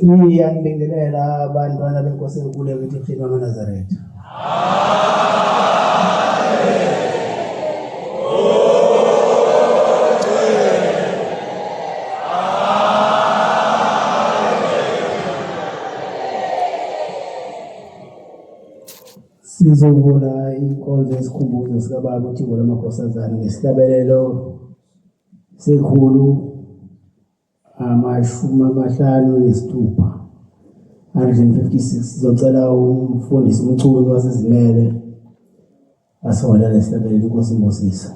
Iyanibingelela abantwana benkosi enkulu yakithi ephini wamaNazaretha. Sizovula inkonzo yesikhumbuzo sikababa uThixo lamakhosazana ngesihlabelelo sekhulu 56. 156 sizocela umfundisi umculo wasezimele asiholela isihlabelelo inkosi imbusisa.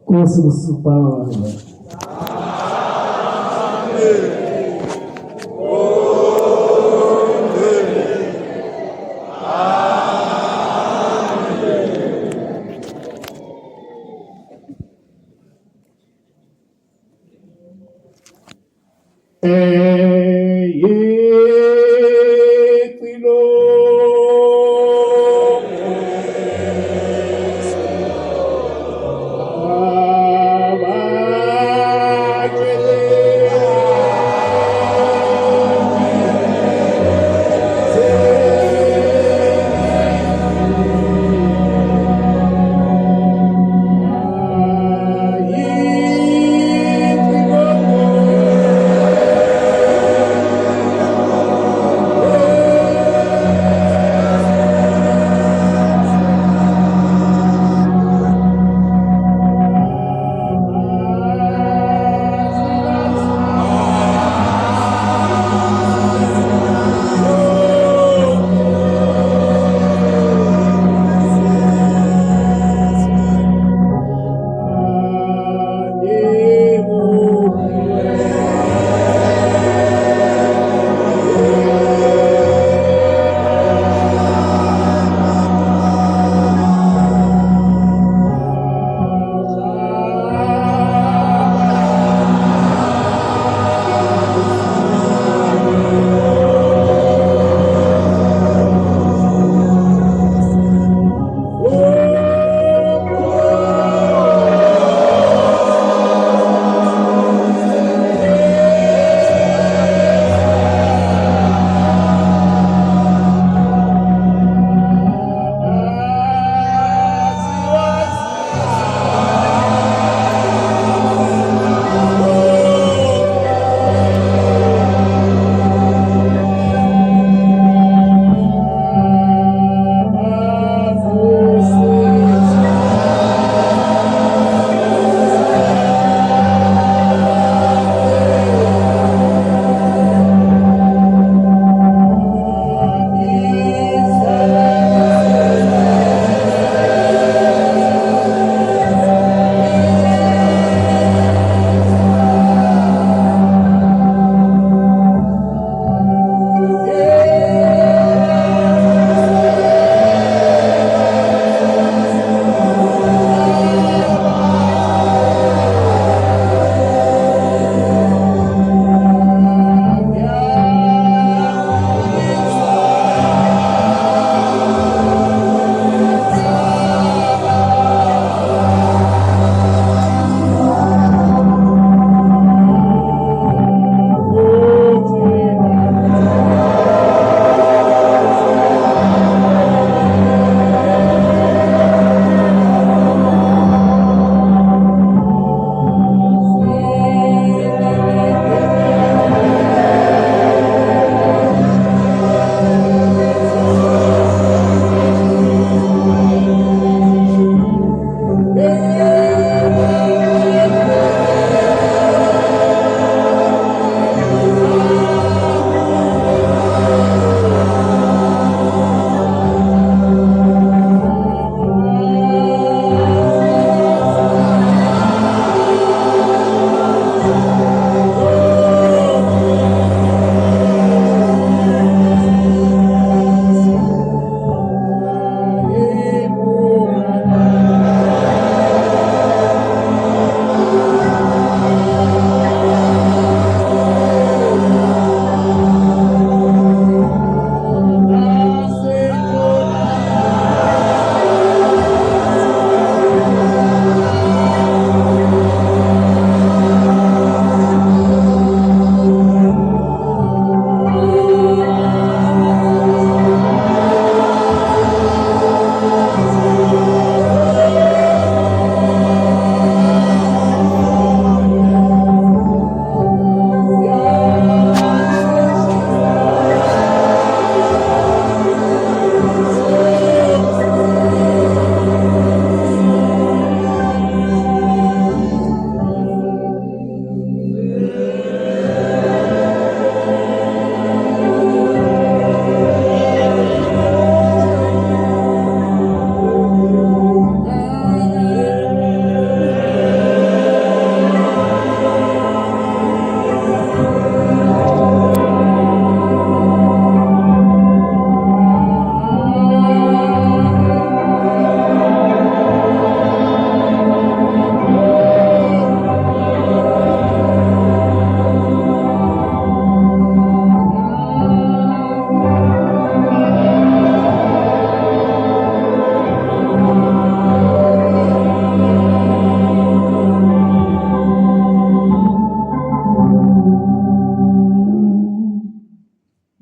Nkosi kusiphawa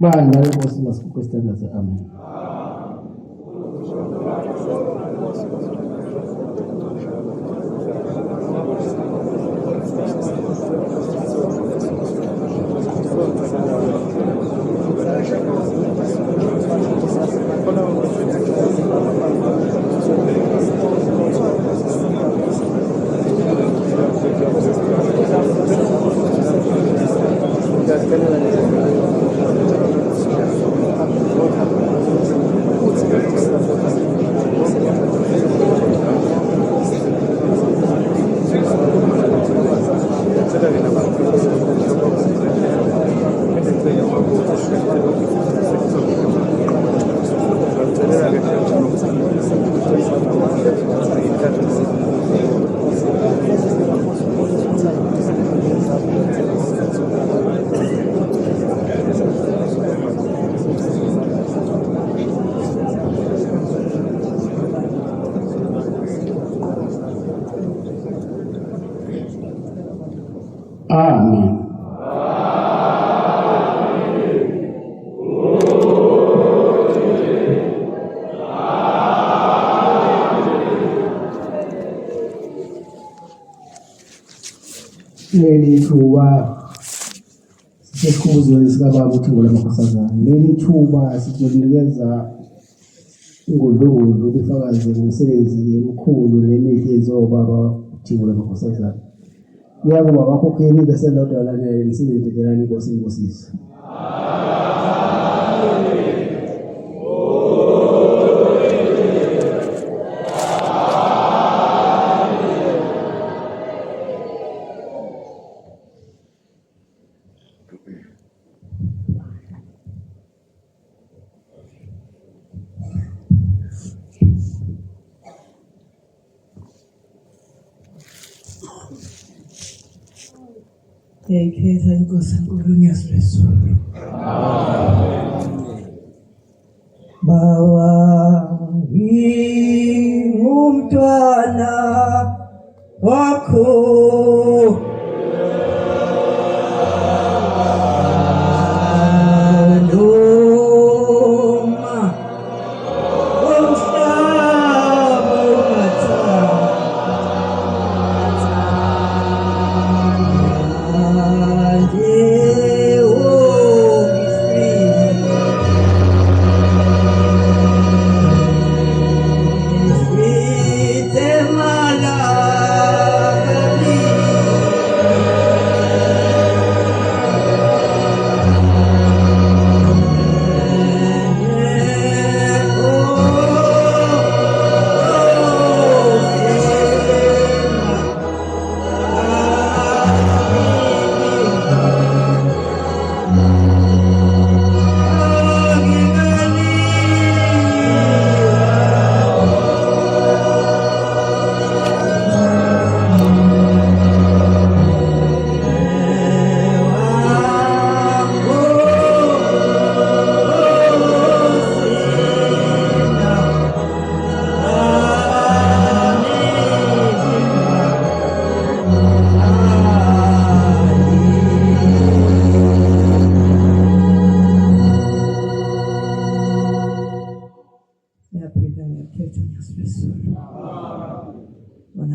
Bani la Nkosi masikukhwestana amen. Amen. Leli thuba sesikhuzwe sikababa uThengula Makhosazana. Leli thuba sizonikeza ingodlongodlo ubufakazi ngomsebenzi emkhulu nemihle yenziwa ubaba uThengula Makhosazana. Kuyakuba bakhokheli bese lodwa lanele lisinendelelani Nkosi inkosisi. Ngiyayikhetha Inkosi enkulu ngiyazizwa. Bawa ngumntwana wakho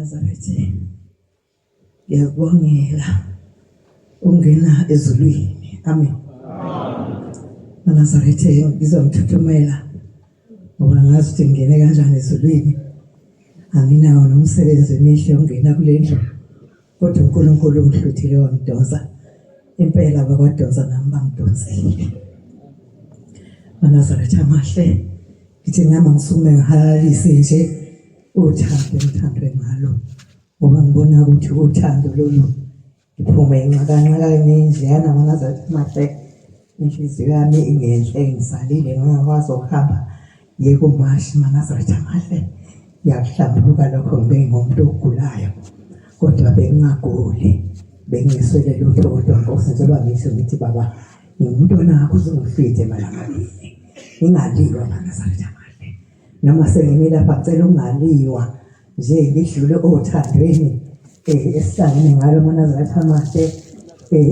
Nazareth ngiyakubongela ungena ezulwini. Amen. Nazareth ngizomthuthumela ngoba ngazi ukuthi ngene kanjani ezulwini. Anginawo nomsebenzi emihle ongena kule ndlu, kodwa uNkulunkulu ungihluthile wangidonsa. Impela bakwadonsa nami bangidonsile. Nazareth amahle ngithi ngama ngisukume ngihalalise nje uthando ngithandwe ngalo, ngoba ngibona ukuthi uthando lolu iphume enqakanqa nendliyana Nazareth amahle. Inhliziyo yami ingenhle ngisalile ngingakwazi ukuhamba yeke umashi Nazareth amahle. Yakuhlambuluka lokho ngibe ngumuntu ogulayo, kodwa bengingaguli, bengiswele lutho, kodwa Nkosi njengoba ngisho ngithi baba ngumuntu onakho uzongifithe malangabini ngingaliwa Nazareth amahle. Noma sengimile lapha ngicela ungaliwa nje ngidlule othandweni esihlangene ngalo Nazareth amahle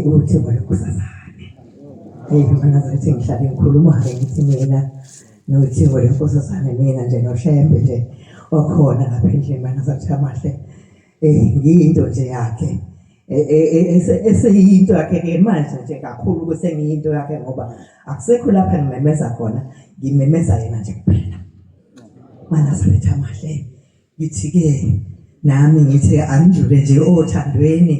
uthi ngolekuzazane. Mana zathi ngihlala ngikhuluma-ke ngithi mina nothingo lenkosazane mina nje noShembe nje okhona lapha endlini mana zathi amahle ngiyinto nje yakhe eseyinto yakhe-ke manje nje kakhulu ukuthi ngiyinto yakhe ngoba akusekho lapha ngimemeza khona ngimemeza yena nje kuphela mana zathi amahle ngithi-ke nami ngithi anjule nje othandweni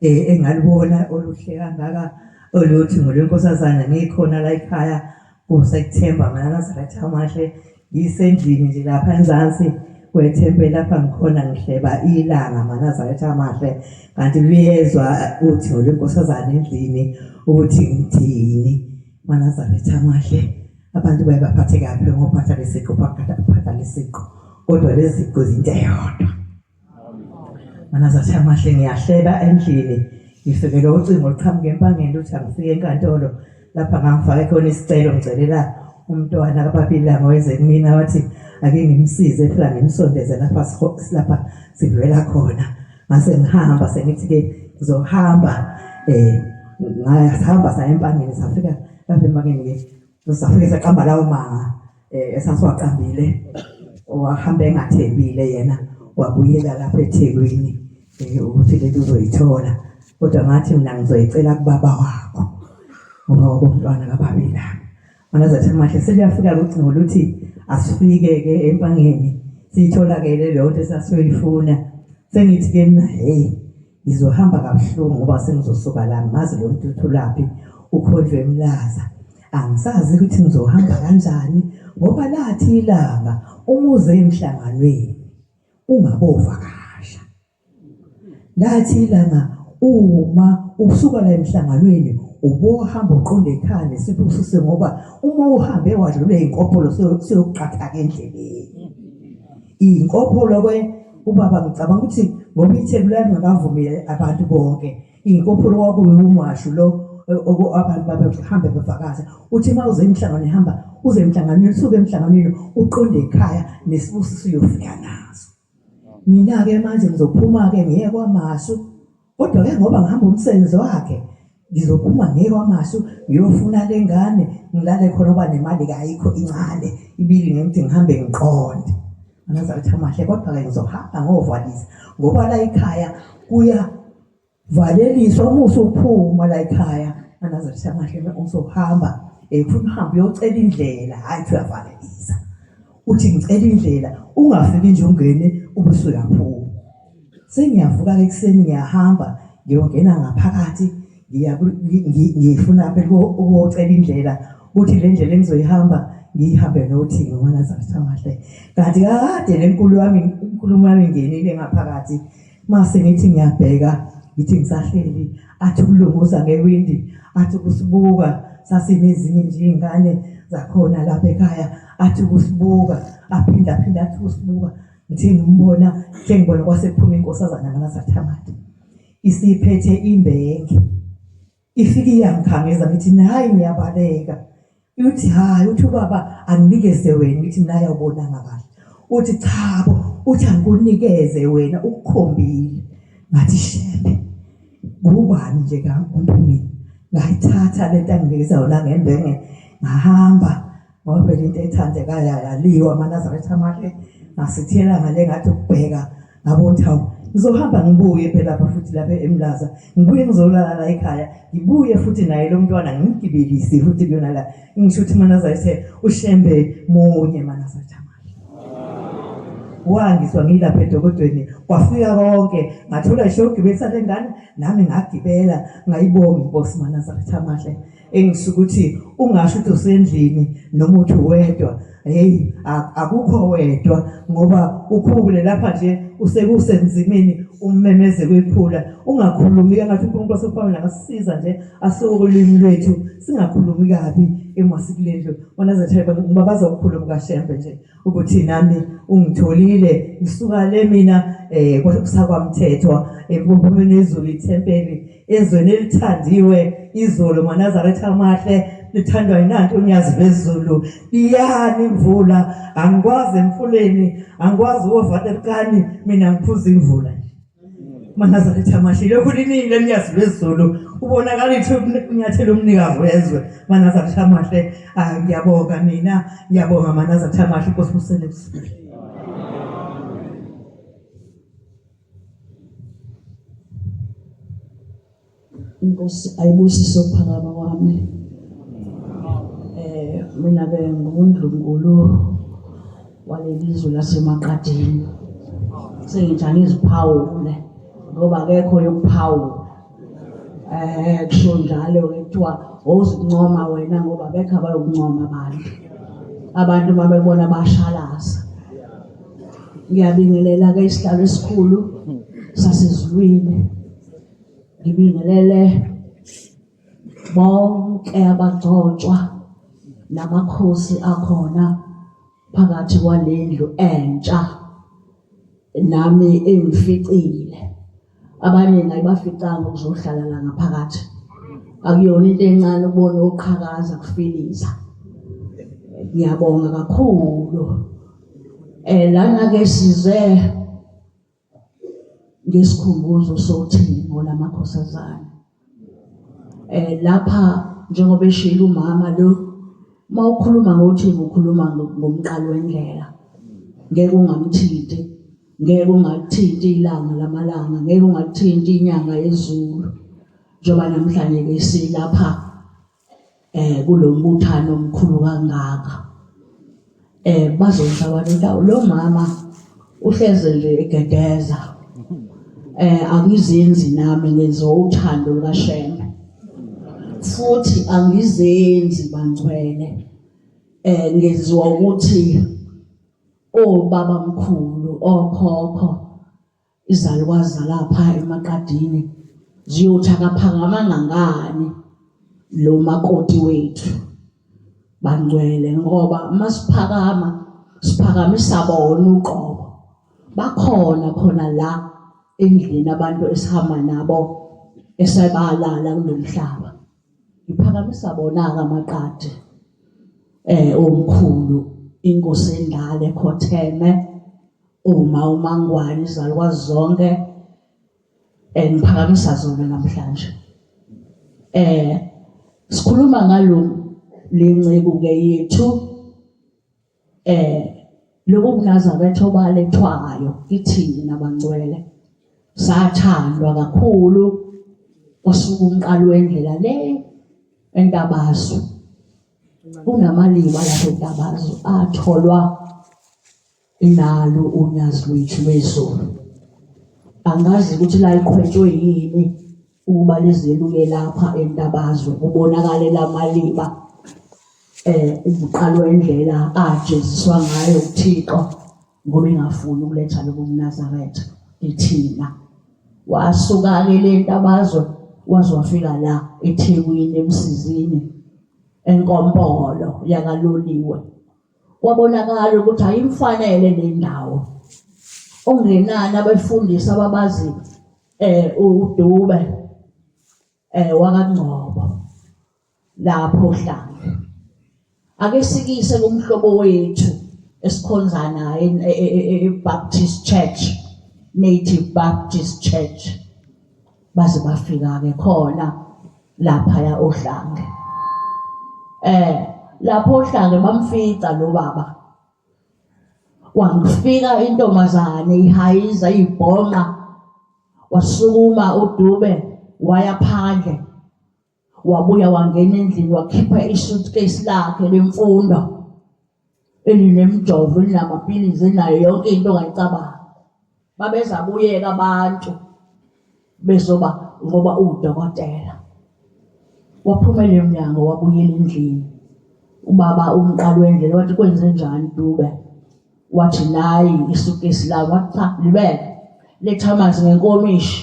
engalibona oluhle kangaka oluthi ngolwenkosazana ngikhona la ekhaya kuSeptember mana Nazareth amahle ngisendlini nje lapha enzansi kwethempe lapha ngikhona ngihleba ilanga mana Nazareth amahle kanti luyezwa uthi ngolwenkosazana endlini ukuthi ngithini mana Nazareth amahle abantu baye baphathe kahle ngophatha lesiko baphatha lesiko kodwa lesiko izinto eyodwa mana Nazareth amahle ngiyahleba endlini ngifikele ucingo liqhamuke empangeni ukuthi angifike enkantolo lapha ngangifake khona isicelo ngicelela umntwana kaBabilanga weze kumina wathi ake ngimsize phela ngimsondeze lapha sivela khona ngase ngihamba sengithi-ke ngizohamba ngahamba saya empangeni safika lapha empangeni-ke safike saqamba lawo manga esasiwaqambile wahamba engathembile yena wabuyela lapha eThekwini ukuthi lento uzoyithola kodwa ngathi mina ngizoyicela kubaba wakho ngoba wabomntwana kaBabilanga mana zathi amahle seliyafika ucingo luthi asifike-ke empangeni siyitholakele leyo nto esasiyoyifuna sengithi-ke mina ngizohamba kabuhlungu ngoba sengizosuka la ngazi lo muntu uthulaphi ukhonjwe emlaza angisazi ukuthi ngizohamba kanjani ngoba lathi ilanga umuze emhlanganweni ungabovakasha lathi ilanga uma usuka la emhlanganweni ubohamba uqonde ekhaya nesipho ngoba uma uhambe wadlule inkopholo siyoqhatha endleleni inkopholo ubaba ngicabanga ukuthi ngoba iThekwini ngakavumile abantu bonke inkopholo kwakuyiumashu lo abantu babehambe bevakaza uthi mawuze emhlanganweni hamba uze emhlanganweni usuke emhlanganweni uqonde ekhaya nesibusiso siyofika naso mina-ke manje ngizophuma-ke ngiye kwaMasu kodwa-ke ngoba ngihamba umsebenzi wakhe ngizophuma ngiye kwaMasu ngiyofuna le ngane ngilale khona ngoba nemali kayikho incane ibili ngithi ngihambe ngiqonde Nazareth amahle kodwa-ke ngizohamba ngovalisa ngoba la ekhaya kuyavaleliswa uma usuphuma la ekhaya Nazareth amahle uzohamba ufuna uhambe uyocela indlela hhayi uthi uyavalelisa uthi ngicela indlela ungafiki nje ungene ube usuyaphuma sengiyavuka ekuseni ngiyahamba ngiyongena ngaphakathi ngifuna phela ukuyocela indlela ukuthi le ndlela engizoyihamba ngiyihambe noThixo mana Nazareth amahle kanti kade inkulumo yami ingenile ngaphakathi mase ngithi ngiyabheka ngithi ngisahleli athi ukulunguza ngewindi athi kusibuka sasinezinye nje izingane zakhona lapha ekhaya athi kusibuka aphinda athi kusibuka ngithi ngibona ngibona kwasekuphuma inkosazana kaNazareth amahle isiphethe imbenge ifike iyangikhangeza ngithi hayi ngiyabaleka uthi hayi uthi ubaba anginikeze wena ngithi naye ubonanga kahle uthi cha uthi angikunikeze wena ukukhombile ngathi Shembe ngubani nje kaMphumi ngayithatha lento anginikeza yona ngembenge ngahamba ngoba lento ethandekayo yaliwa amaNazaretha amahle ngasithela ngale ngathi ukubheka ngabona hawu ngizohamba ngibuye phela lapha futhi lapha eMlaza ngibuye ngizolala la ekhaya ngibuye futhi naye lo mntwana ngigibelisi futhi kuyona la ngisho ukuthi amaNazaretha uShembe munye amaNazaretha wangiswa ngilapha edokodweni kwafika konke ngathola isho ugibelisa le ngane nami ngagibela ngayibonga inkosi amaNazaretha amahle engisuka ukuthi ungasho ukuthi usendlini noma uthi wedwa hey akukho wedwa ngoba ukhule lapha nje usekusenzimini ummemeze kwephula ungakhulumi ngathi uNkulunkulu osefana ngasisiza nje asokulimi lwethu singakhulumi kabi emasikilendlo wanazethe ngoba bazokhuluma kaShembe nje ukuthi nami ungitholile ngisuka le mina kwaSakwamthethwa empuphumeni ezulu ithempeli ezweni elithandiwe izolo amaNazaretha amahle lithandwa yinanti unyazi bezulu iyani imvula angikwazi emfuleni angikwazi uvaterkani mina ngiphuza imvula amaNazaretha amahle lokhu linile unyazi bezulu ubonakala inyathelo umnikazi wezwe Manaza Thamahle ngiyabonga mina ngiyabonga Manaza Thamahle Nkosi busele busile Inkosi ayibusise ukuphakama kwami mina ke ngumndlungulo walelizwe laseMaqadini sengijana iziphawule ngoba akekho yokuphawula kusho njalo kuthiwa ozincoma wena ngoba bekho abayokuncoma abantu mabebona bashalaza ngiyabingelela ke isihlalo esikhulu sasezulwini ngibingelele bonke abagcotshwa namakhosi akhona phakathi kwalendlu entsha nami engificile abaningi ayibaficanga ukuzohlala la ngaphakathi akuyona into encane ukubona uqhakaza kufiliza ngiyabonga kakhulu lana ke size ngesikhumbuzo sothingo lamakhosazana lapha njengoba eshilo umama lo mawukhuluma ngothingo ukhuluma ngomqalo wendlela ngeke ungamthinti ngeke ungathinti ilanga lamalanga ngeke ungathinti inyanga yezulu njengoba namhlanje ke silapha kulombuthano omkhulu kangaka bazonsa abantu lo mama uhleze nje egedeza angizenzi nami ngenzo uthando lukaShembe futhi angizenzi bangcwele ngenziwa ukuthi obaba mkhulu okhokho izalukwazi lapha eMaqadini ziyothakaphakama ngangani lo makoti wethu bangcwele ngoba masiphakama siphakamisa bona uqobo bakhona khona la endlini abantu esihamba nabo esebalala kulomhlaba iphakamisa bona kaMaqadi omkhulu inkosi endala eKhotheme uMangwane izalukwazi zonke ngiphakamisa zona namhlanje sikhuluma ngalo lencebo ke yethu lokuNazaretha obalethwayo kithini nabangcwele sathandwa kakhulu osuku umqalo wendlela le eNtabazo kunamalima lapho eNtabazo atholwa inalo unyazi lwethu lwezolo angazi ukuthi la iqhwetshwe yini ukuba lizeluke lapha eNtabazo kubonakala lamalima umqalo wendlela ajeziswa ngayo uThixo ngoba engafuni ukuletha lokuNazaretha ithina wasuka ke leNtabazo wazwafika la eThekwini eMsizini enkompolo yakaloliwe kwabonakala ukuthi ayimfanele le ndawo ongenani abefundisi ababazi uDube wakaNgcobo lapho Hlange ake sikise kumhlobo wethu esikhonza naye eBaptist Church Native Baptist Church baze bafika ke khona lapha ya oHlange lapho oHlange bamfica lo baba wangifika intombazane ihayiza ibhonqa wasukuma uDube waya phandle wabuya wangena endlini wakhipha isuitcase lakhe lemfundo elinemjovo elinamapilisi enayo yonke into ongayicabanga babeza buyeka abantu bezoba ngoba udokotela waphumela emnyango wabuyela endlini ubaba umqalo wendlela wathi kwenze njani Dube wathi nayi isuitcase la wathi cha libeke letha amanzi ngenkomishi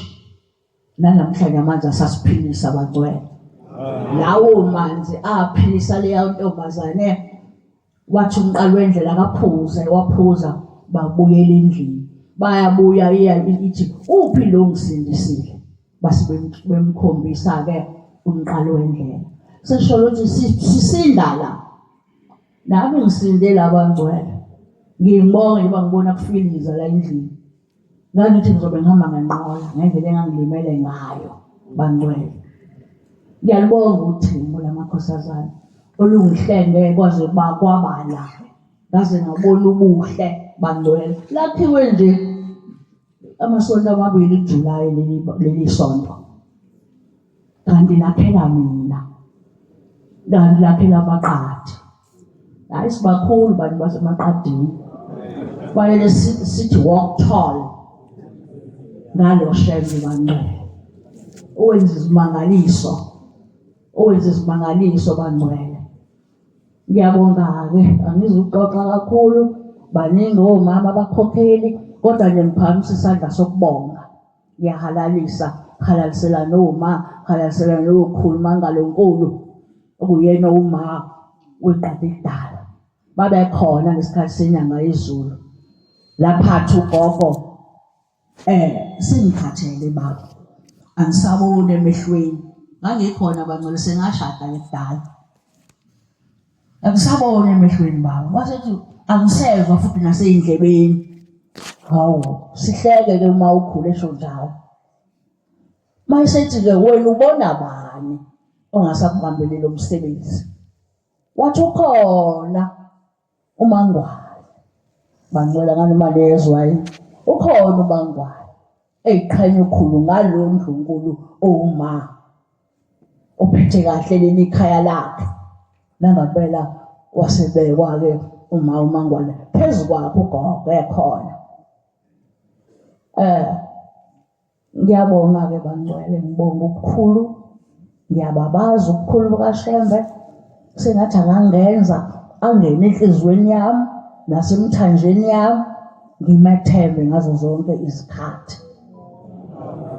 namhlanje amanzi asasiphilisa abangcwele lawo manzi aphilisa leya ntombazane wathi umqalo wendlela kaphuze waphuza babuyela endlini bayabuya ithi uphi lo ngisindisile base bemkhombisa ke umqalo wendlela sesho ukuthi sisinda la nami ngisinde labangcwele ngibonga ngiba ngibona kufiliza la endlini ngithi ngizobe ngihamba ngenqola ngendlela engangilimele ngayo bangcwele Ngiyalibonga uthimba lamakhosazana olungihlenge kwaze bakwabala ngaze ngabona ubuhle bangcwele lakhiwe nje amasonto amabili kuJulayi leli sonto kanti lakhela mina kanti lakhela abaqadi hayi sibakhulu bantu basemaqadini fanele sithi walk tall ngalo shembe bangcwele owenza izimangaliso bangcwele. Ngiyabonga-ke angizukuxoxa kakhulu baningi omama abakhokheli kodwa nje ngiphakamisa isandla sokubonga halalisela noma halalisela nokhulu mangalonkulu okuyena uma weqadi idala babekhona ngesikhathi senyanga yezulu lapha ugogo singikhathele baba angisabone emehlweni ngangikhona bangcwele sengashada ngekudala angisabone emehlweni baba wasethi angisezwa futhi naseyindlebeni hawu sihleke-ke uma ukhule esho njalo mayisethi-ke wena ubona bani ongasakubambeli lo msebenzi wathi ukhona uMangwane bangcwela nganoma lezwayo ukhona uMangwane eyiqhenya ukhulu ngalo ndlunkulu owuma ophethe kahle leli ikhaya lakhe nangabela wasebekwa-ke uMangwane phezu kwakho ugogo ekhona ngiyabonga-ke bangcwele ngibonga ukukhulu ngiyababaza ukukhulu bukaShembe sengathi angangenza angene enhliziyweni yami nasemthanjeni yami ngimethembe ngazo zonke izikhathi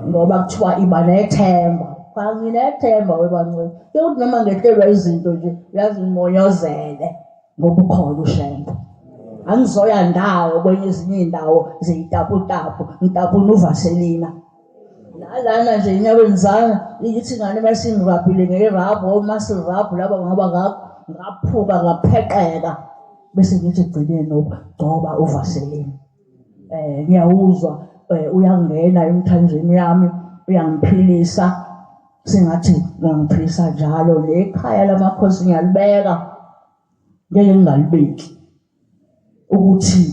ngoba kuthiwa iba nethemba nginethemba webangcwele yokuthi noma ngehlelwa izinto nje uyazi ngimonyozele ngoba ukhona uShembe angizoya ndawo kwenye ezinye iy'ndawo zeyitaputapu ngitapuna uVaselina nalana nje enyaweni zami ithi ngane masingirabhile ngerabhu omuscle rub laba ngaba ngaphuka ngapheqeka bese ngithi egcineni nokugcoba uVaselina ngiyawuzwa uyangena emthanjeni yami uyangiphilisa sengathi ngiyaphilisa njalo lekhaya lamakhosi ngiyalibeka ngeke ngingalibeki ukuthi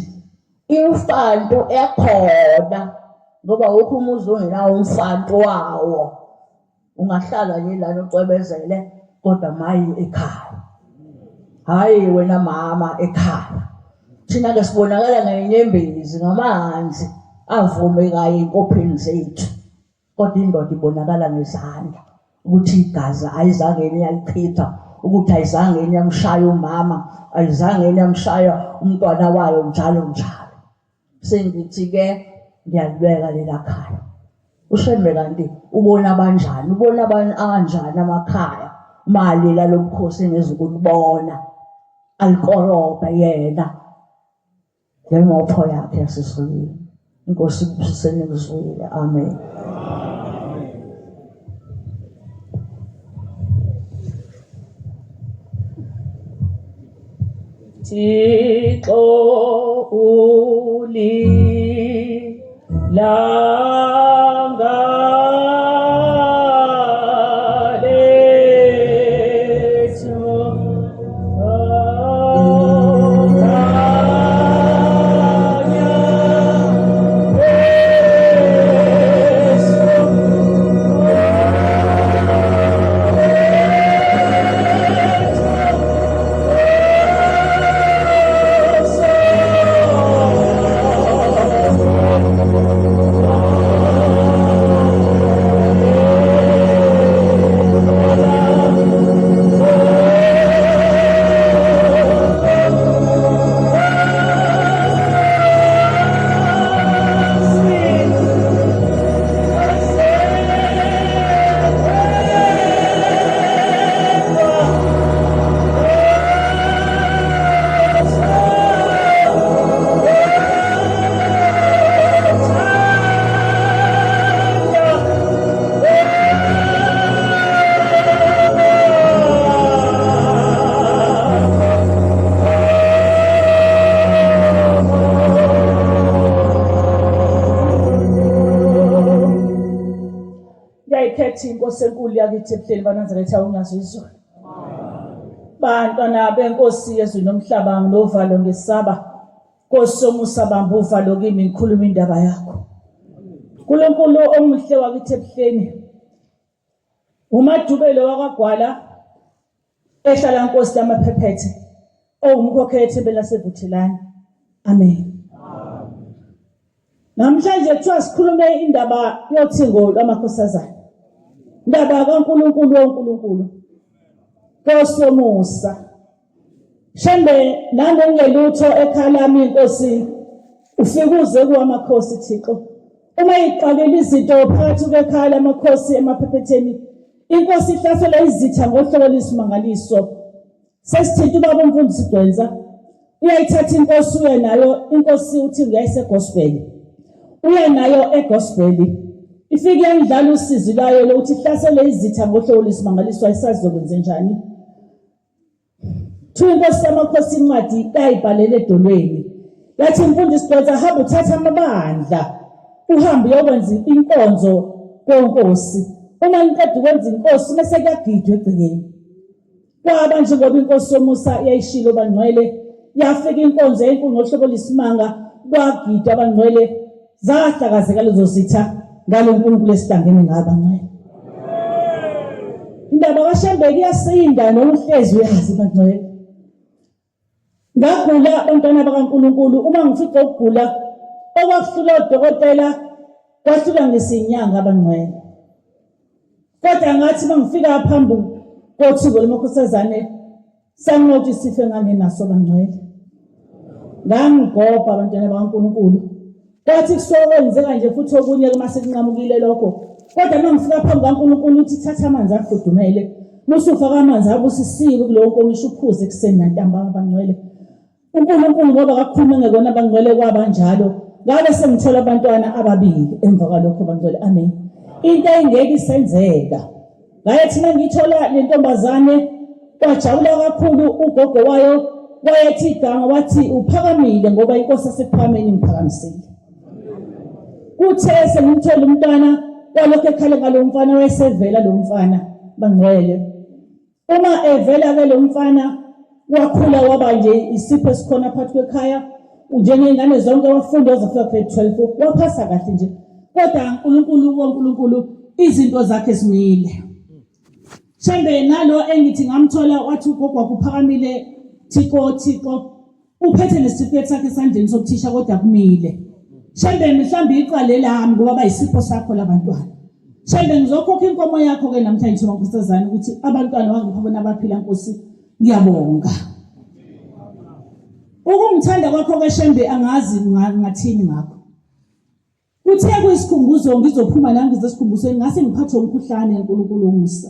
imfanto ekhona ngoba wonke umuzi ongenawo umfanto wawo ungahlala nje lana ucwebezele kodwa mayi ekhaya hayi wena mama ekhaya thina-ke sibonakala ngenyembezi ngamanzi avumekayo ey'nkopheni zethu kodwa indoda ibonakala ngezandla ukuthi igazi ayizange yalichitha ukuthi ayizange yamshaya umama ayizange yamshaya umntwana wayo njalo sengithi-ke ngiyalibeka lela khaya uShembe kanti ubona abanjani ubona kanjani amakhaya malela lobukhosi engezukulibona alikorobhe yena ngemopho yakhe yasesulwini inkosi ibusiseni kuzwile amen. Thixo ulilanga lethu inkosi enkulu yakithi ebuhleni baNazaretha uNyazizwe. Bantwana benkosi yezwe nomhlaba nginovalo ngesaba. Nkosi somusa bamba uvalo kimi ngikhuluma indaba yakho. uNkulunkulu omuhle wakithi ebuhleni. Umadubelo wakagwala ehlala Nkosi lamaphephethe. Owumkhokheli ethembele lasevuthelani. Amen. Namhlanje kuthiwa sikhulume indaba yothingo lwamakhosazana. Indaba kaNkulunkulu woNkulunkulu. Nkosi yomusa. Shembe nangengelutho ekhaya lami Nkosi ufike uze kuwamakhosi Thixo. Uma iqabela izinto phakathi kwekhaya lamakhosi emaphephetheni, inkosi ihlasela izitha ngohlobo lesimangaliso. Sesithinta ubaba umfundisi Gwenza, uyayithatha inkosi uye nayo, inkosi uthi uyayise gospel. Uye nayo egospel. Ifike yandlala usizi layo lokuthi ihlasele izitha ngohlobo lesimangaliso ayisazokwenza njani. Inkosi yamakhosi incwadi yayibhalele edolweni. Yathi umfundisi Gwenza hamba uthatha amabandla. Uhambe uyokwenza inkonzo konkosi. Uma niqeda ukwenza inkosi bese kuyagidwa egcekeni. Kwaba njengoba inkosi yomusa yayishilo abangcwele, yafika inkonzo enkulu ngohlobo lesimanga, kwagidwa abangcwele, zahlakazeka lezo zitha ngalo uNkulunkulu esihlangene ngabangcwele. Indaba kaShembeki iyasinda noma uhlezi uyazi abangcwele. Ngagula abantwana bakaNkulunkulu, uma ngifika ukugula okwakuhlula udokotela kwahlula ngesinyanga abangcwele. Kodwa ngathi mangifika phambili kothiko lamakhosazane sanqothi isifo engangenaso abangcwele. Ngangigobha abantwana bakaNkulunkulu. Kwathi kusokwenzeka nje futhi okunye mase kunqamukile lokho. Kodwa mangifika phambi kaNkulunkulu uthi thatha amanzi afudumele. Musufaka amanzi abusisiwe kulowo nkomisho uphuze ekseni nantambama abangcwele. uNkulunkulu ngoba akakhuluma ngekona abangcwele kwabanjalo. Ngabe sengithola abantwana ababili emva kwalokho abangcwele. Amen. Into engeke isenzeka. Ngaye thina ngithola le ntombazane kwajabula kakhulu ugogo wayo wayethi igama wathi uphakamile ngoba inkosi asephakameni ngiphakamisile. Kuthe sengithola umntwana kwalokho ekhale ngalo mfana wayesevela lo mfana bangcwele. Uma evela ke lo mfana wakhula waba nje isipho esikhona phakathi kwekhaya. Njengengane zonke wafunda zafika grade 12 waphasa kahle nje. Kodwa uNkulunkulu izinto zakhe zimile. Shembe nalo engithi ngamthola wathi ugogo wakuphakamile Thixo uphethe nesifo sakhe esandleni sokuthisha kodwa kumile. Shembe mhlambi iqale lami ngoba bayisipho sakho labantwana. Shembe ngizokhokha inkomo yakho ke namhlanje ngonkosazana ukuthi abantwana wangiphabona abaphila Nkosi ngiyabonga. Ukungithanda kwakho ke Shembe angazi ngathini ngakho. Kuthe kuyisikhumbuzo ngizophuma la ngizesikhumbuzo ngase ngiphathwe umkhuhlane eNkulunkulu umusa.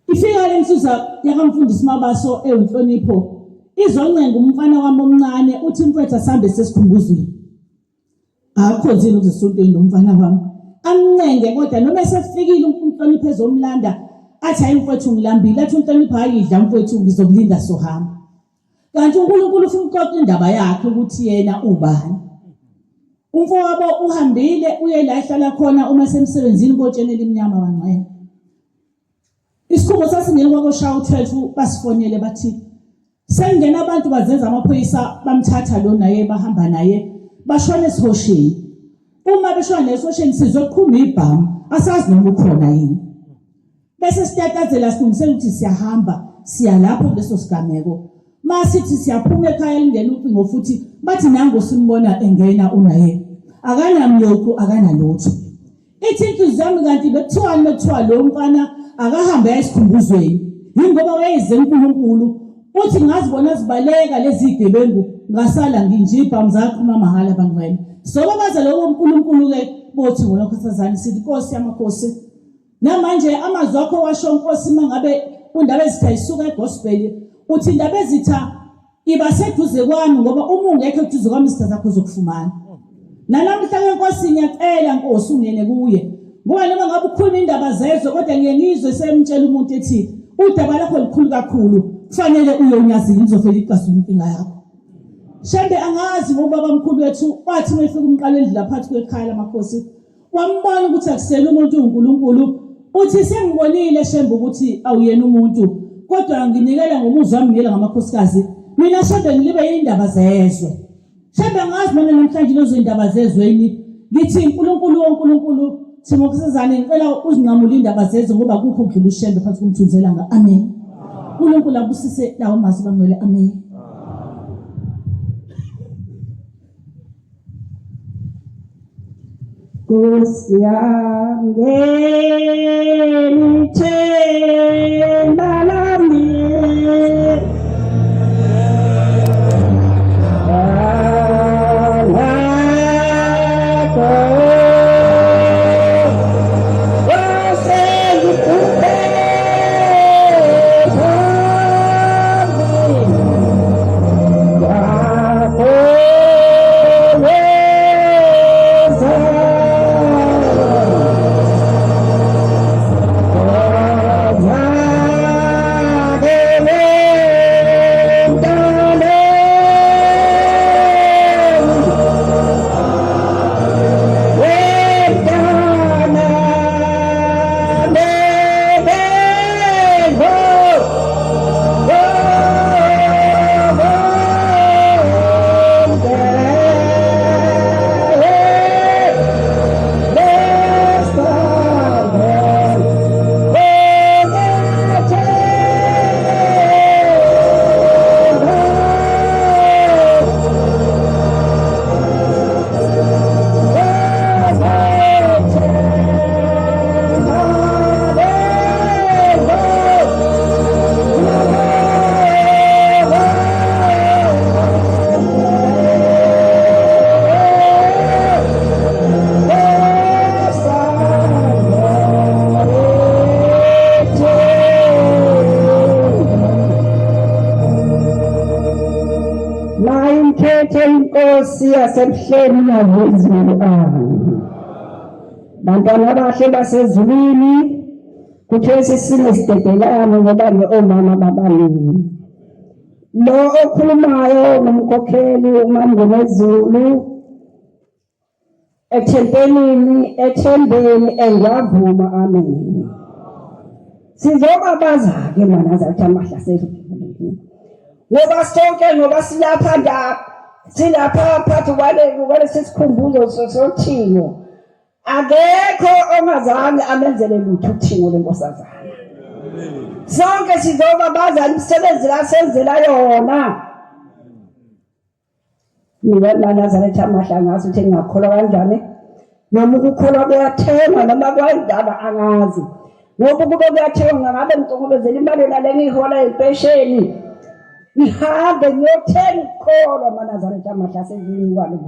Ifika le msuza yakamfundisi Mabaso eWinhlonipho izoncenga umfana wami omncane uthi mfethu asambe sesikhumbuzweni. Akhonzile ukuzisontweni nomfana wami. Amncenge kodwa noma esefikile uNhlonipho ezomlanda athi hayi mfethu ngilambile athi uNhlonipho ayidla mfethu ngizokulinda sohamba. Kanti uNkulunkulu ufuna ukuxoxa indaba yakhe ukuthi yena ubani. Umfowabo uhambile uye la ehlala khona uma semsebenzini kotshenela iminyama abangcwele. Isikhumbo sasingene kwakoShaw 12 basifonele bathi sengena abantu bazenza amaphoyisa bamthatha lo naye bahamba naye bashona esihosheni. Uma beshona esihosheni sizoqhuma ibhamu asazi noma ukhona yini. Bese sitatazela silungisela ukuthi siyahamba siya lapho kuleso sigameko. Masithi siyaphuma ekhaya lingena uphingo futhi bathi nango simbona engena unaye. Akanamyoku akanalutho. Ithi inhliziyo yami kanti bekuthiwa lo mfana akahambe esikhumbuzweni. Yingoba wayize uNkulunkulu uthi ngazibona zibaleka lezi zigebengu ngasala nginjipha mzaqhuma mahala bangcwele. Soba baza lokho uNkulunkulu ke bothi ngoNkosazana sithi Nkosi yamakhosi. Namanje amazwi akho washo Nkosi mangabe undaba ezithayisuka egospel uthi indaba ezitha iba seduze kwami ngoba uma ungekho eduze kwami isitha zakho zokufumana. Nalamhla Nkosi ngiyacela Nkosi ungene kuye. Ngoba noma ngabe ukhuluma indaba zezo kodwa ngiyengizwe semtshela umuntu ethi udaba lakho likhulu kakhulu kufanele uyonyazile izofela ixazula inkinga yakho. Shembe angazi ngoba baba mkhulu wethu wathi mayifika umqalo endlela phakathi kwekhaya lamakhosi wambona ukuthi akusela umuntu uNkulunkulu uthi sengibonile Shembe ukuthi awuyena umuntu kodwa nginikela ngomuzwa wami ngela ngamakhosikazi mina Shembe ngilibe indaba zezwe Shembe ngazi mina namhlanje lezo indaba zezweni ngithi uNkulunkulu Thimokusizane ngicela uzinqamule indaba zezwe ngoba kukho ukudlula uShembe phansi komthunzelanga amen uNkulunkulu abusise lawo mazwi bangcwele amen Kusiangeni tena lami Yasemhleni navizulu bantwana bahle basezulwini kuthiwe sisine sidedelane ngoba omama babalini lo okhulumayo ngumkhokheli uMamngezulu ethembeni engiyavuma amen sizobabaza ke mana zathi amahla sezulwini ngoba sonke ngoba silapha phakathi kwale sisikhumbuzo soThixo akekho ongazange amenzele lutho uThixo lenkosazana sonke sizobabaza imisebenzi lasenzela yona mina Nazareth amahla ngazi ukuthi ngiyakholwa kanjani noma ukukholwa kuyathenga noma kwandaba angazi ngoba kube kuyathenga ngabe ngicongolozela imali nale ngihola impesheni nihambe ngiyothenga ukholwa maNazaretha amahle asezwini kwalo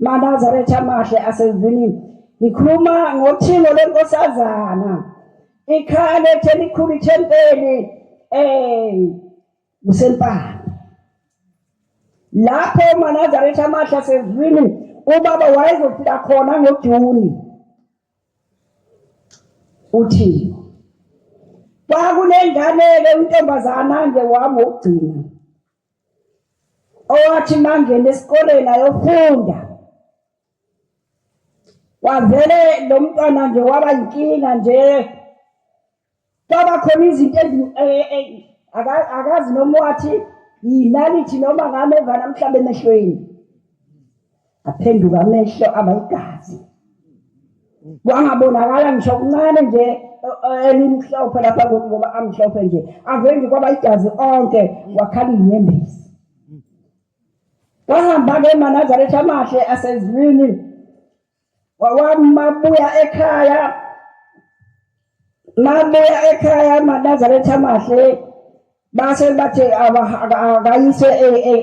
maNazaretha amahle asezwini ngikhuluma ngoThixo lenkosazana ikhaya lethe likhulu ithempeli kuseMpande lapho maNazaretha amahle asezwini ubaba wayezofika khona ngoJuni uThixo kwakunengane-ke untombazana nje wami wokugcina owathi mangena esikoleni ayofunda wavele lo mntwana nje waba inkinga nje kwaba khona izinto akazi noma wathi yinalithi noma ngameva namhlanje emehlweni aphenduka amehlo abayigazi kwangabonakala ngisho kuncane nje elimhlophe lapha ngoba amhlophe nje avenge kwaba igazi onke wakhala inyembezi wahamba ke maNazaretha amahle asezwini wamabuya ekhaya maNazaretha amahle base bathi akayise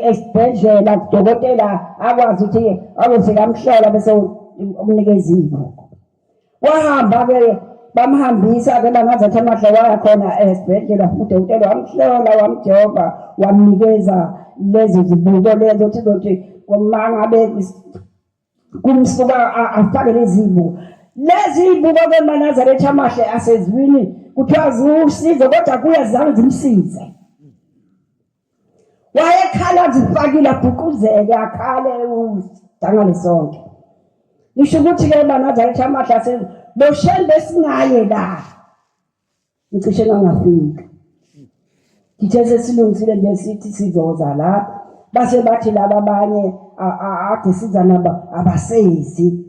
esibhedlela udokotela akwazi ukuthi abofika amhlola bese umnikeza izinto wahamba ke bamhambisa ke maNazaretha amahle waya khona esibhedlela udokotela wamhlola wamjoba wamnikeza lezi zibuko lezo ukuthi mangabe kumsuka afake lezi zibuko ke maNazaretha amahle asezwini kuthiwa ziwusize kodwa kuyazange zimsize wayekhala zifakile abhuquzeke akhale udangale sonke ngisho ukuthi-ke baNazaretha amahlase loshembe singaye la ngicishe ngangafika ngithe sesilungisile nje sithi sizoza la base bathi laba abanye ade siza naba abasezi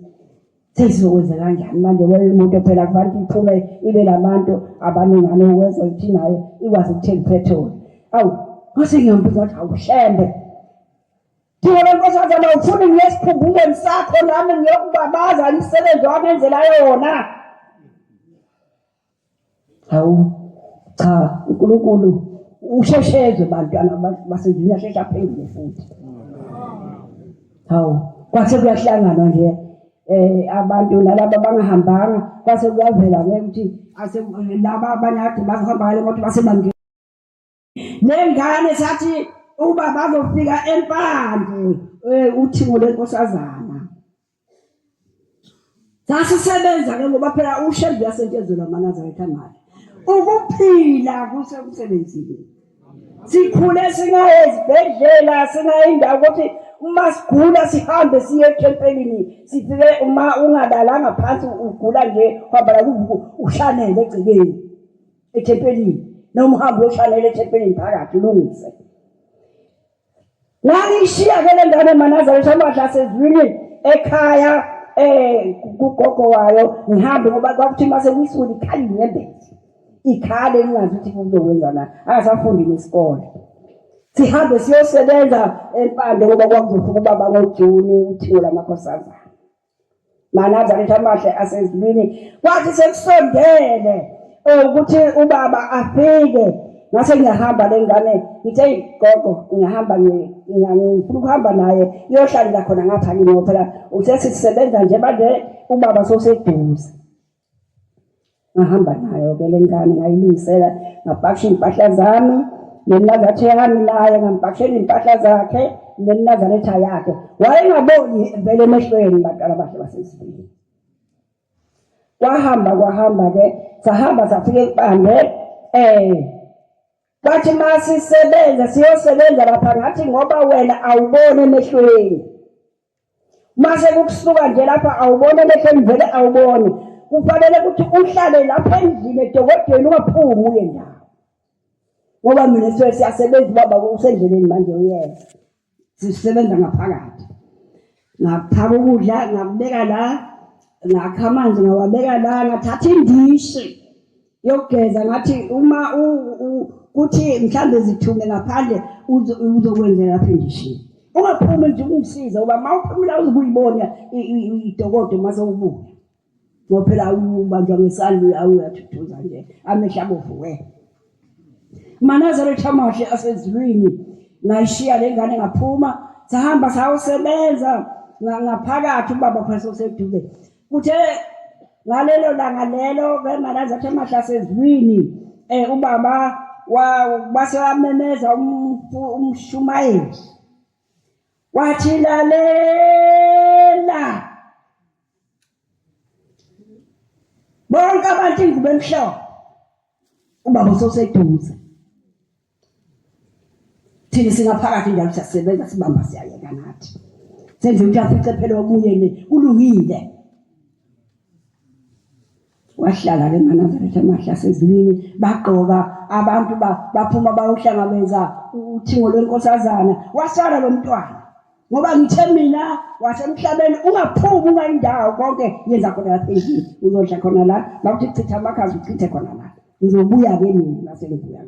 sezokwenza kanjani manje wemoto phela kufanele iphume ibe labantu abaningana ukwenza ukuthi naye ikwazi ukuthenga ipetrol awu ngase ngiyambuza ukuthi awushembe thina nkosazana ufuna ngiyesikhumbuzo sakho nami ngiyokubabaza imisebenzi wamenzela yona hawu cha uNkulunkulu ushesheze bantwana basendlini yashesha phezulu futhi hawu kwase kuyahlanganwa nje abantu nalabo abangahambanga kwase kuyavela-ke ukuthi laba abanye ade bazohamba ngale moto basebangeni nengane sathi uba bazofika eMpande uthingo lenkosazana sasisebenza-ke ngoba phela uShembe yasentezelwa amaNazaretha amali ukuphila kusemsebenzini sikhule singaye ezibhedlela singaye indawo ukuthi uma sigula sihambe siye ethempelini sifike uma ungalalanga phansi ugula nje uhamba la ushanele egcekeni ethempelini noma uhambe uyoshanela ethempelini phakathi ulungise ngangishiya-ke le ngane maNazaretha amahlase ezwini ekhaya kugogo wayo ngihambe ngoba kwakuthi mase kuyisula ikhali inyembezi ikhale ngingazi ukuthi kuzokwenza la akasafundi nesikole sihambe siyosebenza eMpande ngoba kwakuzofika ubaba ngoJuni uthingo lamakhosazana maNazaretha amahle asezulwini kwathi sekusondele ukuthi ubaba afike ngase ngiyahamba lengane ngithe gogo ngiyahamba ngifuna ukuhamba naye iyohlalela khona ngapha kimi phela usesisebenza nje manje ubaba soseduze ngahamba nayo-ke le ngane ngayilungisela ngapakisha iy'mpahla zami neNazaretha yami naye ngampakishela iy'mpahla zakhe neNazaretha yakhe wayengaboni vele emehlweni bantwana bahle basesibili kwahamba-ke sahamba safika eMpande bathi masisebenza siyosebenza lapha ngathi ngoba wena awuboni emehlweni mase kukusuka nje lapha awuboni emehlweni vele awuboni kufanele ukuthi uhlale lapha endlini edokodweni ungaphumi uye ndawo ngoba mina siyasebenza ubaba usendleleni manje uyeza sisebenza ngaphakathi ngaphaka ukudla ngakubeka la ngakha amanzi ngawabeka la ngathatha indishi yokugeza ngathi uma kuthi mhlambe zithume ngaphandle uzokwenzela lapha endishini ungaphumi nje ungisiza uba mawuphumula uzokuyibona idokodo mase ubuya ngoba phela ubanjwa ngesandla awuyathuthuza nje amehla abovu wena maNazaretha amahle asezulwini ngayishiya le ngane ngaphuma sahamba sayosebenza ngaphakathi ubaba phela soseduze kuthe ngalelo langa lelo ke maNazaretha amahle asezulwini ubaba wasewamemeza umshumayeli wathi lalela bonke abantu ingubo emhlophe ubaba soseduze thina singaphakathi njalo siyasebenza sibamba siyayeka nathi senze ukuthi afice phela omunye kulungile wahlala ke maNazaretha amahle asezulwini bagqoka abantu baphuma bayohlangabeza uthingo lwenkosazana wasala lo mntwana ngoba ngithe mina wasemhlabeni ungaphumi ungayindawo konke yenza khona lapha endlini uzodla khona la bakuthi chitha amakhazi uchithe khona la ngizobuya ke mina nasengibuya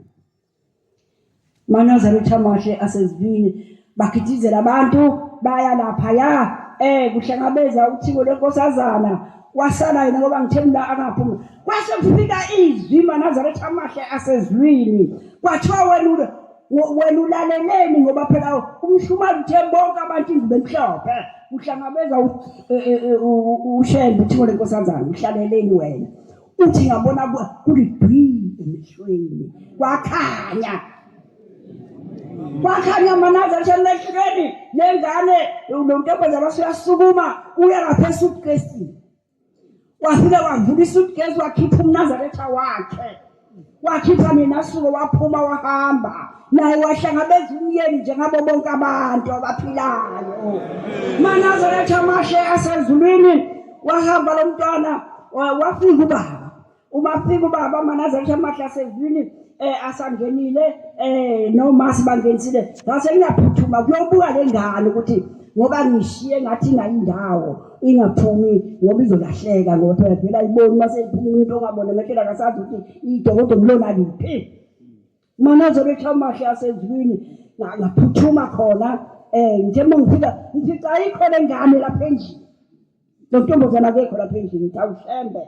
maNazaretha amahle asezulwini bakhithizela abantu baya lapha ya kuhlangabeza uthingo lwenkosazana wasala yena ngoba ngithe mina angaphumi kwase kufika izwi maNazaretha amahle asezulwini kwathiwa wena ulaleleni ngoba phela umshumali uthe bonke abantu ingubo emhlophe uhlangabeza uShembe uthingo lenkosazana uhlaleleni wena uthi ngabona kulidwi emehlweni kwakhanya maNazaretha emehlweni lengane lontombazana basuyasukuma uya lapha esuitcase wafika wavula isuitcase wakhipha umNazaretha wakhe wakhipha nenasuko waphuma wahamba naye wahlangabeza umyeni njengabo bonke abantu abaphilayo maNazaretha amahle asezulwini wahamba lo mntwana wafika ubaba. Uma fika ubaba Manazaretha Mahla Sevini asangenile noma sibangenisile ngase ngiyaphuthuma kuyobuka lengane ukuthi ngoba ngishiye ngathi ingayindawo ingaphumi ngoba izolahleka ngoba phela vela iboni mase iphuma umuntu ongabona emehlela akasazi ukuthi idokodo ngilona liphi. Manazaretha Mahla Sevini ngaphuthuma khona ngithe mangifika ngifica ikhona engane lapha endlini. Lo ntombazana akekho lapha endlini ngawushembe.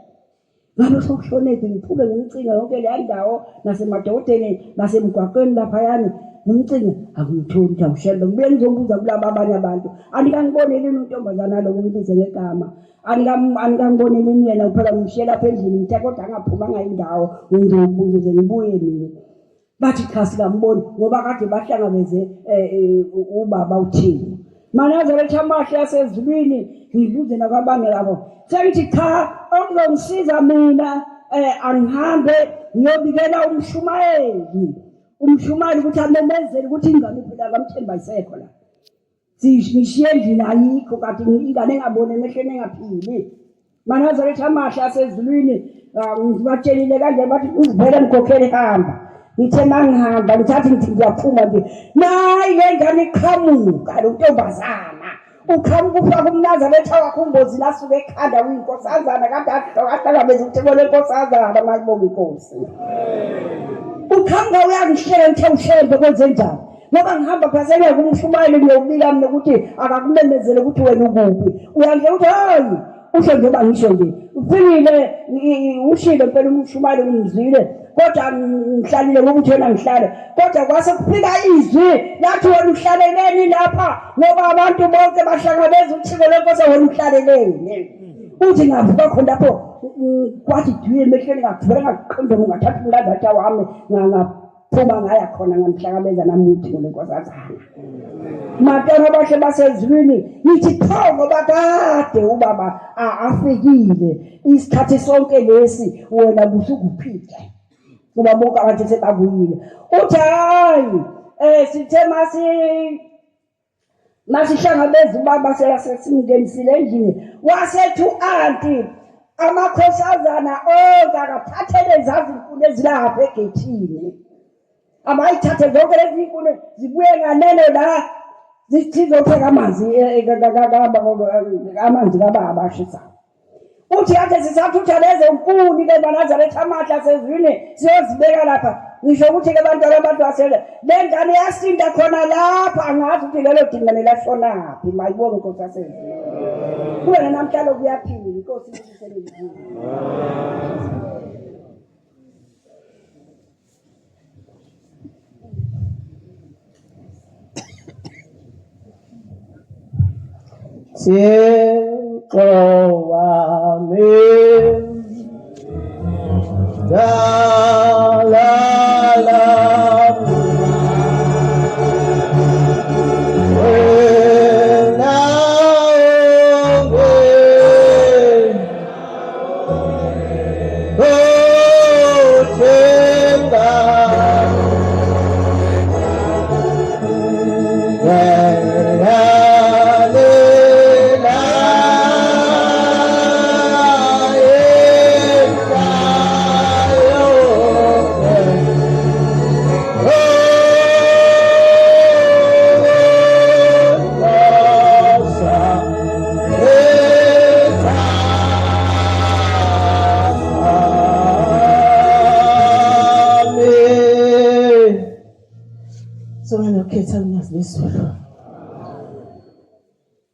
Ngabe sokushonete ngiphuke ngimcinga yonke le ndawo nasemadodeni nasemgwaqweni lapha yani ngimcinga akumtholi ngawushembe ngibuye ngizombuza kulabo abanye abantu anikangiboneli untombazana lo ngimbize ngegama anikangiboneli yena phela ngishiye lapha endlini ngithe kodwa angaphuma ngayindawo ngizobuze ngibuye mina. Bathi cha sikamboni ngoba kade bahlangabeze ubaba uthini. Manazaretha Mahla Yasezulwini ngibuze nakwabanye labo sengithi cha okuzongisiza mina angihambe ngiyobikela umshumayeli ukuthi amemezele ukuthi ingane phela kaMthembu ayisekho la. Sishiye endlini ayikho kade ingane engabone emehlweni engaphili. Manazaretha Mahla Yasezulwini ngibatshelile kanje bathi uvele ngikhokhele hamba. Ngithe mangihamba ngithathi ngithi ngiyaphuma nje nayi le ngane iqhamuka lo ntombazana uqhamuka ufaka uMnazaretha wakho umbozi lasuke ekhanda uyinkosazana kade ahlangabeza ukuthi bona inkosazana mayibonga inkosi. Uqhamuka uyangishela ngithe ushembe kwenze njani ngoba ngihamba phase ngeke umshumayeli ngiyobika mina ukuthi akakumemezele ukuthi wena ukuphi uyange uthi hayi usho njengoba ngisho nje ufikile ushilo phela umshumayeli ungizwile kodwa ngihlalile ngokuthi wena ngihlale kodwa kwase kufika izwi lathi wena uhlaleleni lapha ngoba abantu bonke bahlangabeza uthiko lenkosi wena uhlaleleni. Uthi ngavuka khona lapho kwathi duye emehlweni ngakuvela ngaqonda ngathatha umnqadata wami ngaphuma ngaya khona ngamhlangabeza nami uthiko lenkosazana. Matana bahle basezulwini nithi pho ngoba kade ubaba afikile isikhathi sonke lesi wena busukuphika ngoba bonke abantu sebabuyile. Uthi hayi sithe masihlangabeza ubaba sesimngenisile endlini wasethu anti amakhosazana onke akathathele zazi inkuni ezilapha egethini abayithathe zonke lezi inkuni zibuye nganeno la zizopheka amanzi kababa ashisayo. Uthi ake sisathutha lezo nkuni ke Manazaretha Mahla Yasezulwini siyozibeka lapha ngisho ukuthi ke abantu basele le ngane yasinda khona lapha angazi ukuthi lelo dingane lashonaphi mayibonge inkosi yasezulwini kuwena namhlanje kuyaphila inkosi isebenzi. Thixo wami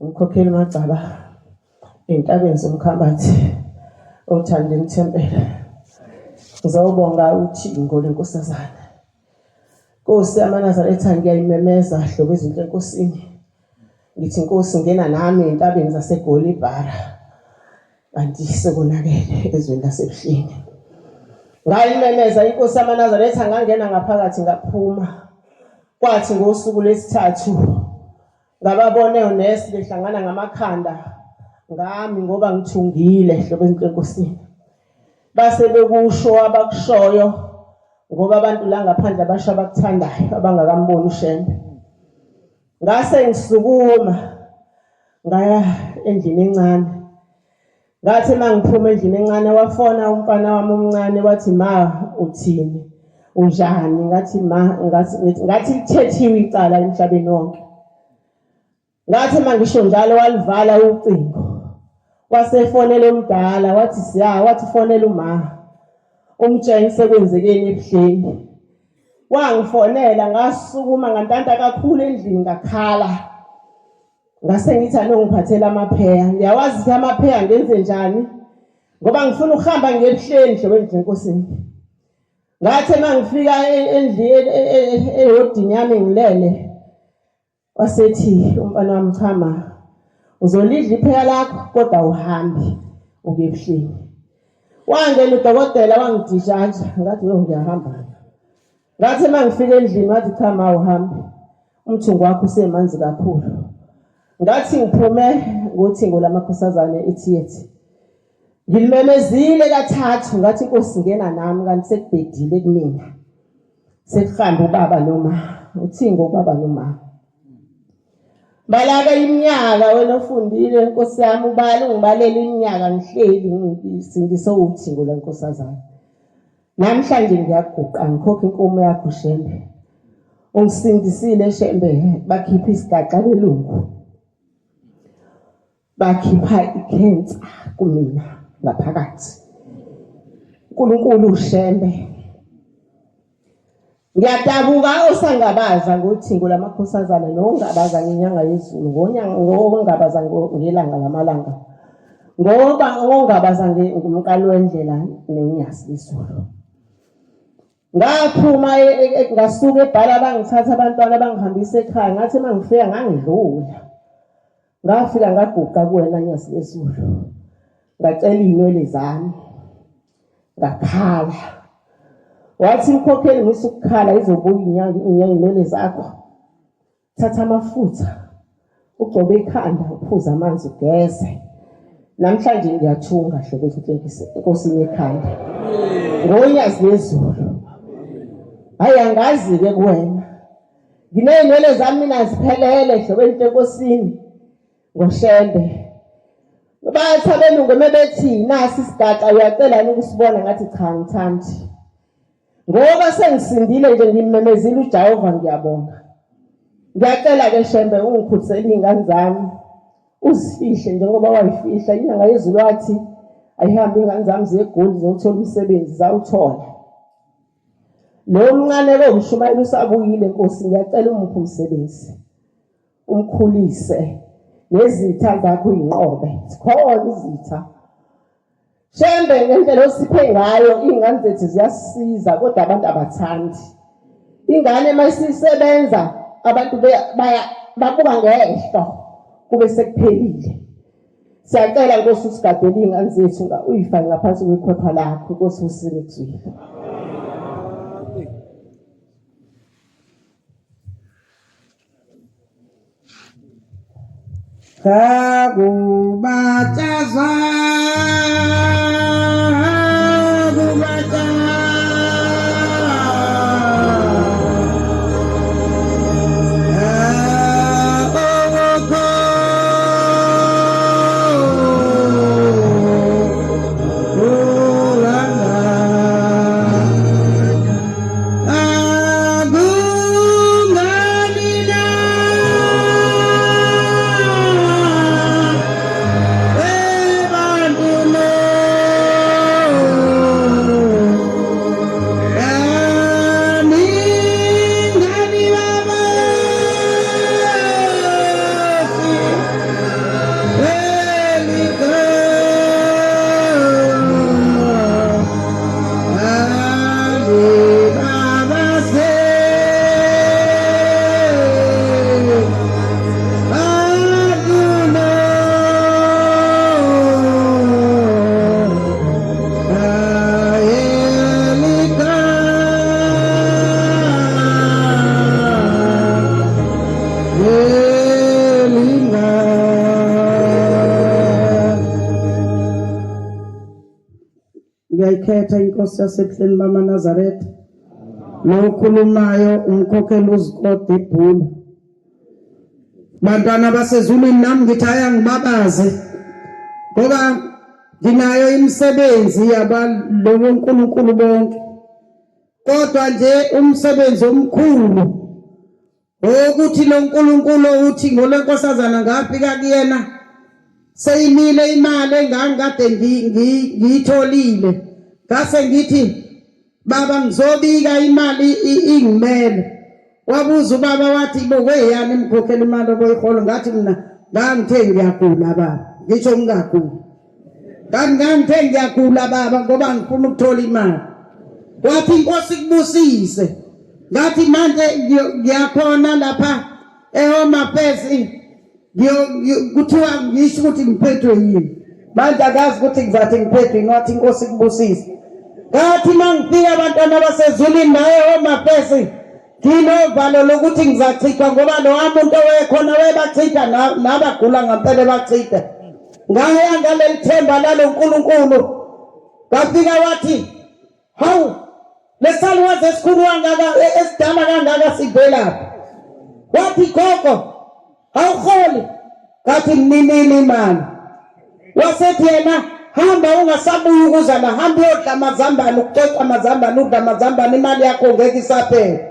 Umkhokheli Macaba entabeni zomkhambathi othanda imthempela ngizawubonga uThingo lenkosazana. Nkosi yaManazaretha ngiyayimemeza hlobo izinto enkosini ngithi inkosi ngena nami entabeni zaseGolibhara kanti sekonakele ezweni lasebuhlini. Ngayimemeza inkosi yaManazaretha ngangena ngaphakathi ngaphuma kwathi ngosuku lesithathu ngababone onesi behlangana ngamakhanda ngami ngoba ngithungile hlobo izinto enkosini. Base bekusho abakushoyo ngoba abantu la ngaphandle abasha abakuthandayo abangakamboni uShembe. Ngase ngisukuma ngaya endlini encane Ngathi mangiphuma endlini encane wafona umfana wami omncane wathi ma uthini unjani ngathi ma ngathi lithethiwe icala emhlabeni wonke. Ngathi mangisho njalo walivala ucingo. Wasefonela umdala wathi siya wathi fonela uma umtshela sekwenzekeni ebuhleni. Wangifonela ngasukuma ngantanta kakhulu endlini ngakhala. Ngase ngithi anongiphathela amapheya. Ngiyawazi ukuthi amapheya ngenze njani ngoba ngifuna ukuhamba ngebuhleni hle enkosini. Ngathi mangifika endlini ehodini yami ngilele wasethi umfana wami chama uzolidla ipheya lakho kodwa uhambe uke ebuhleni. Wangena udokotela wangidishaja ngathi ngiyahamba. Ngathi mangifika endlini wathi cha ma uhambe umthungo wakho usemanzi kakhulu. Ngathi ngiphume ngothingo lamakhosazane eTheatre. Ngimemezile kathathu ngathi inkosi ngena nami kanti sekubhedile kumina. Sekuhamba ubaba noma uthingo ubaba noma. Balaka iminyaka wena ufundile inkosi yami ubale ungibalela iminyaka ngihleli ngisindiso uthingo lenkosazana. Namhlanje ngiyaguqa ngikhokha inkomo yakho Shembe. Ungisindisile Shembe bakhipha isigaxa belungu. Bakhipha ikhensa kumina ngaphakathi. uNkulunkulu Shembe. Ngiyadabuka osangabaza ngothingo lamakhosazana nongabaza ngenyanga yezulu ngongabaza ngelanga lamalanga. Ngoba ongabaza ngomkalo wendlela nenyasi lesulu. Ngaphuma ngasuka eBhala bangithatha abantwana bangihambisa ekhaya ngathi mangifika ngangidlula. Ngafika ngaguqa kuwena nyasi lesulu. Ngacela inwele zami. Ngakhala. Wathi mkhokheli ngisukukhala izobuya inwele zakho. Thatha amafutha. Ugcobe ikhanda uphuza amanzi ugeze. Namhlanje ngiyathunga hlobo ehlekise inkosini ekhanda. Ngonyasi lezulu. Hayi angazi ke kuwena. Ngineyinwele zami mina ziphelele hlobo enkosini ngoShembe. Bathi abelungu mebethi nasi isigaxa uyacela ukusibona ngathi cha ngithandi. Ngoba sengisindile nje ngimemezile uJehova ngiyabonga. Ngiyacela ke Shembe ungikhulisele izingane zami. Usifihle njengoba wayifihla inyanga yezulu wathi ayihambe ingane zami zegoli zothola umsebenzi zawuthola. Lo mncane lo mshumayeli usabuyile Nkosi ngiyacela umuphe umsebenzi. Umkhulise nezitha zakho inqobe. Sikhona izitha. Shembe ngendlela osiphe ngayo ingane zethu ziyasiza kodwa abantu abathandi. Ingane mayisisebenza abantu babuka ngehlo kube sekuphelile. Siyacela Nkosi usigadele ingane zethu uyifake ngaphansi kwekhopha lakho Nkosi usine kuzwile. Kagubatazwa ngiyayikhetha inkosi yasebuhleni bamaNazaretha nokhulumayo umkhokheli uZikode eBhula. Bantwana basezulwini nami ngithi aya ngibabaze ngoba nginayo imisebenzi yabalo uNkulunkulu bonke kodwa nje umsebenzi omkhulu ukuthi lo uNkulunkulu uthi ngolenkosazana ngafika kuyena seyimile imali engangikade ngiyitholile ngase ngithi baba ngizobika imali ingimele wabuza ubaba wathi bokweyani imkhokhela imali oboyihola ngathi mina ngangithe ngiyagula baba ngisho ngingagula ngangithe ngiyagula baba ngoba ngifuna ukuthola imali wathi inkosi kubusise ngathi manje ngiyakhona lapha eHome Affairs kuthiwa ngisho ukuthi ngiphethwe yini manje akazi ukuthi ngizathi ngiphethwe yini wathi inkosi kubusise ngathi mangifika abantwana abasezulwini la eHome Affairs nginovalo lokuthi ngizachithwa ngoba lo umuntu owekhona webachitha nabagula ngempela bachitha ngaya ngaleli themba lalo uNkulunkulu bafika wathi hawu lesalukazi esikhulu kangaka esidala kangaka sivelaphi wathi gogo awuholi ngathi mninini imali wasethi yena hamba ungasabuyi ukuza la hamba uyodla amazambane ukucoca amazambane udla amazambane imali yakho ngeke isaphele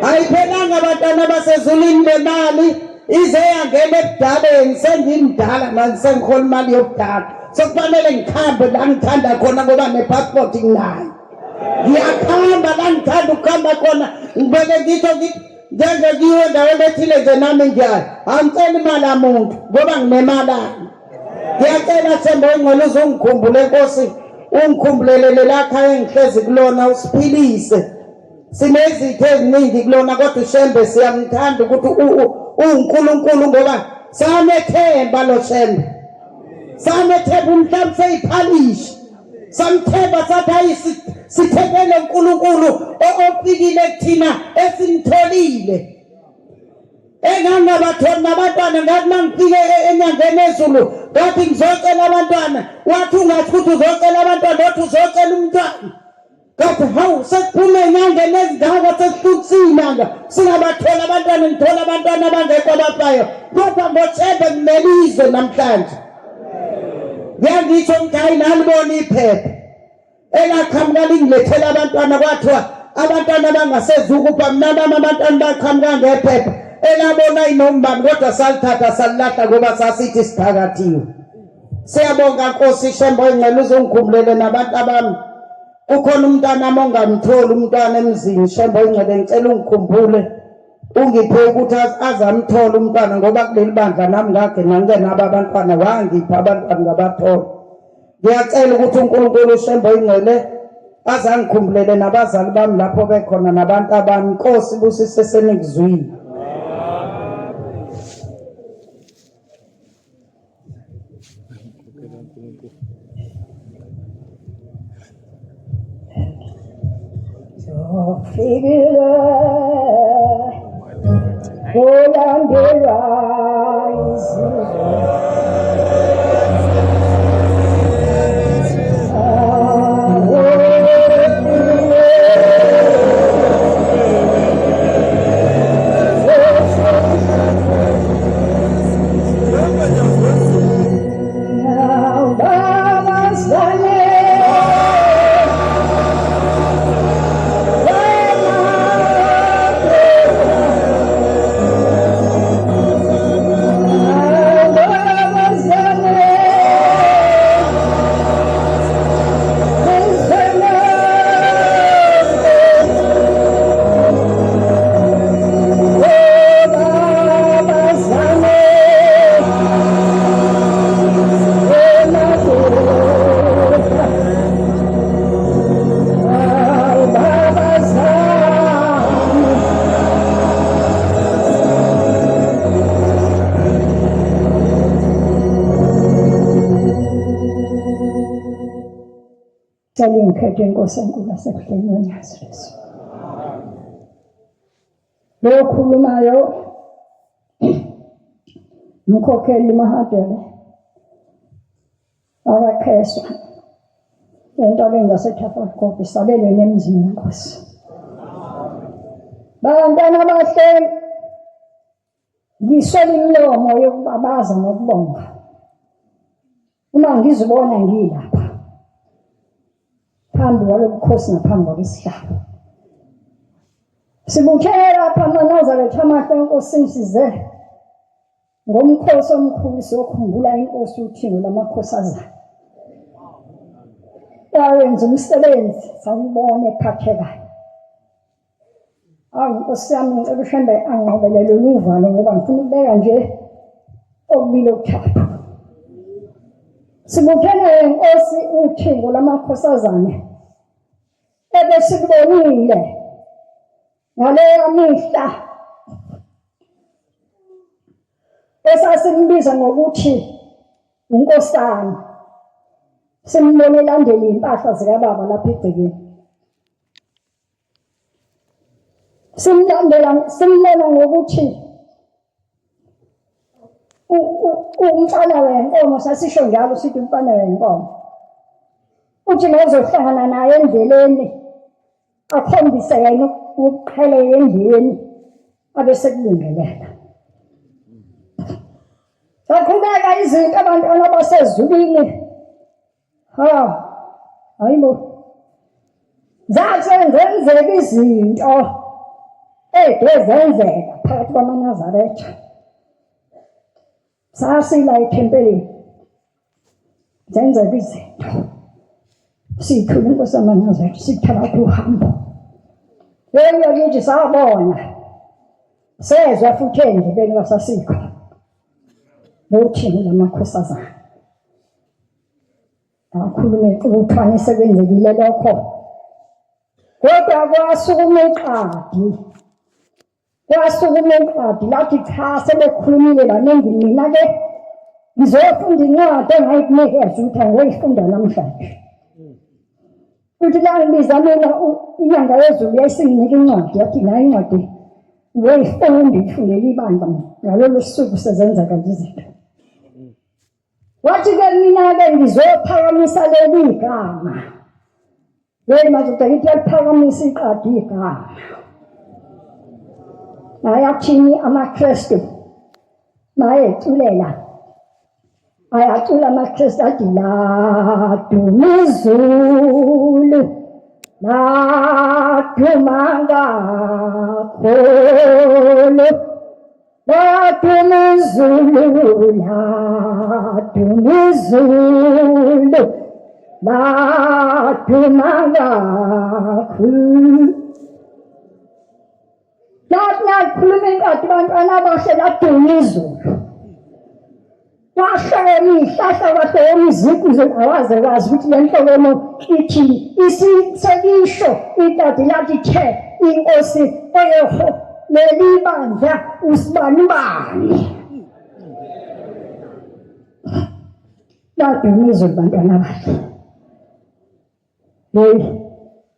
ayiphelanga abantwana basezulwini lemali ize yangena ebudaleni sengimdala manje sengihola imali yobudala sokufanele ngikhambe la ngithanda khona ngoba nepassport nginayo ngiyakhamba la ngithanda ukuhamba khona ngibeke ngitho ngenze kiyo endaweni ethile nje nami ngiyayo angicela imali yamuntu ngoba nginemali ngiyacela Themba Ingcwele uzongikhumbula Nkosi ungikhumbulele lakhaya engihlezi kulona usiphilise sinezitho eziningi kulona kodwa uShembe siyamthanda ukuthi uNkulunkulu ngoba samethemba lo Shembe samethemba umhlaba seyiphalishi samthemba sathi ayisithebele uNkulunkulu ofikile kuthina esimtholile engangabathona nabantwana ngathi mangifike enyangeni ezulu ngathi ngizocela abantwana wathi ungathi ukuthi uzocela abantwana wathi uzocela umntwana ngathi hawu sekuphume enyangeni ezingaka sesihluthisa inyanga singabathola abantwana ngithola abantwana abangekho abafayo kodwa ngoShembe nginelizwe namhlanje ngiyangitsho ukuthi hayi nalibona iphepha elaqhamuka lingilethela abantwana kwathiwa abantwana abangasezukupa mna bami abantwana baqhamuka ngephepha elabona inombani kodwa salithatha salilahla ngoba sasithi siphakathiwe siyabonga Nkosi Shembe Ingcwele uzongikhumbulele nabantu abami kukhona umntwana ongamtholi umntwana emzini Shembe Ingcwele ngicela ungikhumbule ungiphe ukuthi azamthola umntwana ngoba kuleli bandla nami ngake nangenabo abantwana wangipha abantwana ngabathola ngiyacela ukuthi uNkulunkulu Shembe Ingcwele azangikhumbulele nabazali bami lapho bekhona nabantu abami Nkosi busise senikuzwile Figure, hold on the Ngikhethe Nkosi enkulu asekuhleni wenyazo leso. Lo khulumayo umkhokheli Mahadele awakheswa entabeni zaseTafelkop isabelweni emzini weNkosi. Bantwana abahle ngiswele imilomo yokubabaza ngokubonga. uma ngizibona ngilapha phambi kwalobukhosi naphambi kwalesihlalo sibuthele lapha amaNazaretha amahle enkosini size ngomkhosi omkhulu siyokhumbula inkosi uThixo lamakhosazana yawenza umsebenzi sawubona ephathekayo. Nkosi yami ngicela uhambe angiqobelele uvalo ngoba ngifuna ukubeka nje okubili okuthathu. Sibuthele inkosi uThixo lamakhosazana ebesikubonile ngaleyo mihla esasimbiza ngokuthi unkosana, simbone elandela impahla zikababa lapha egcekeni. Simbona ngokuthi umfana wenkomo, sasisho njalo sithi umfana wenkomo. Uthi nozohlangana naye endleleni akhombise yena ukuqheleka endleleni abesekulingelela. Saqhubeka izinto abantwana basezulwini. Hayibo. Zenzeka izinto ezenzeka phakathi kwamaNazaretha. Sasila ethempelini. Zenzeka izinto. Sithula inkosi yamaNazaretha sithatha uhambo. Leyo lithi sabona. Sezwa futhi endlebeni wasasikho. Nothini lamakhosazana. Akhulume ukuthwana sekwenzekile lokho. Kodwa kwasukuma iqadi. Lathi cha sebekhulumile baningi mina-ke ngizofunda incwadi engayikunikeza ukuthi angiyoyifunda namhlanje. Uthi la ngibiza mina inyanga yezulu yayisinginika incwadi yathi nayo incwadi ngiyoyifunda ngifundele ibandla ngalolu suku sezenzeka nje izinto. Wathi-ke mina-ke ngizophakamisa leli gama. Yena madoda ngithi yaliphakamisa iqadi igama. Ayathini amaKristu mayeculela. Ayacula amaKristu athi la dumizulu la dumanga kholo la dumizulu la dumanga kholo. Nakhuluma inkathi bantwana abahle ladume izulu. Wahlala ihlahla kwahle umziki awaze wazi ukuthi le nhlokomo ithi isisekisho inkathi lathi the inkosi eyeho leli bandla usibanibani. Ladume izulu bantwana abahle.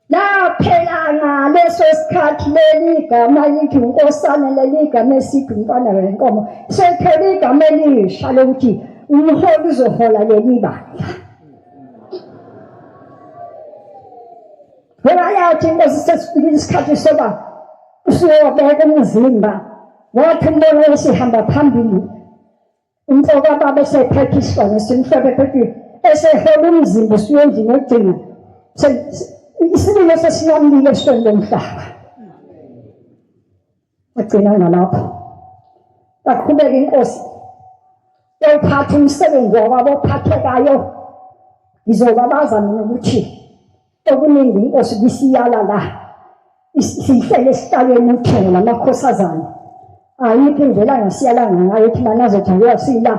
Laphela ngaleso sikhathi leli gama lithi unkosana, leli gama esithi umfana wenkomo, sephela igama elisha lokuthi umholi uzohola leli bandla. Ngoba yathi inkosi sesifikile isikhathi soba usuyobeka umzimba, wathi umbona esihamba phambili umfoka baba esephethe isibane simhlophe phethi esehola umzimba usuyendlini yokugcina. Isililo sesiyamlile esitweni lomhlaba. Wagcina ngalapho. Yaqhubeka inkosi. Yawuphatha umsebenzi wabo ophathekayo. Ngizobabaza mina ukuthi okuningi inkosi bisiyala la. Sihlele esihlalweni uThixo lamakhosazana. Ayikho indlela ngasiyala ngayo ethi manazetha uyasila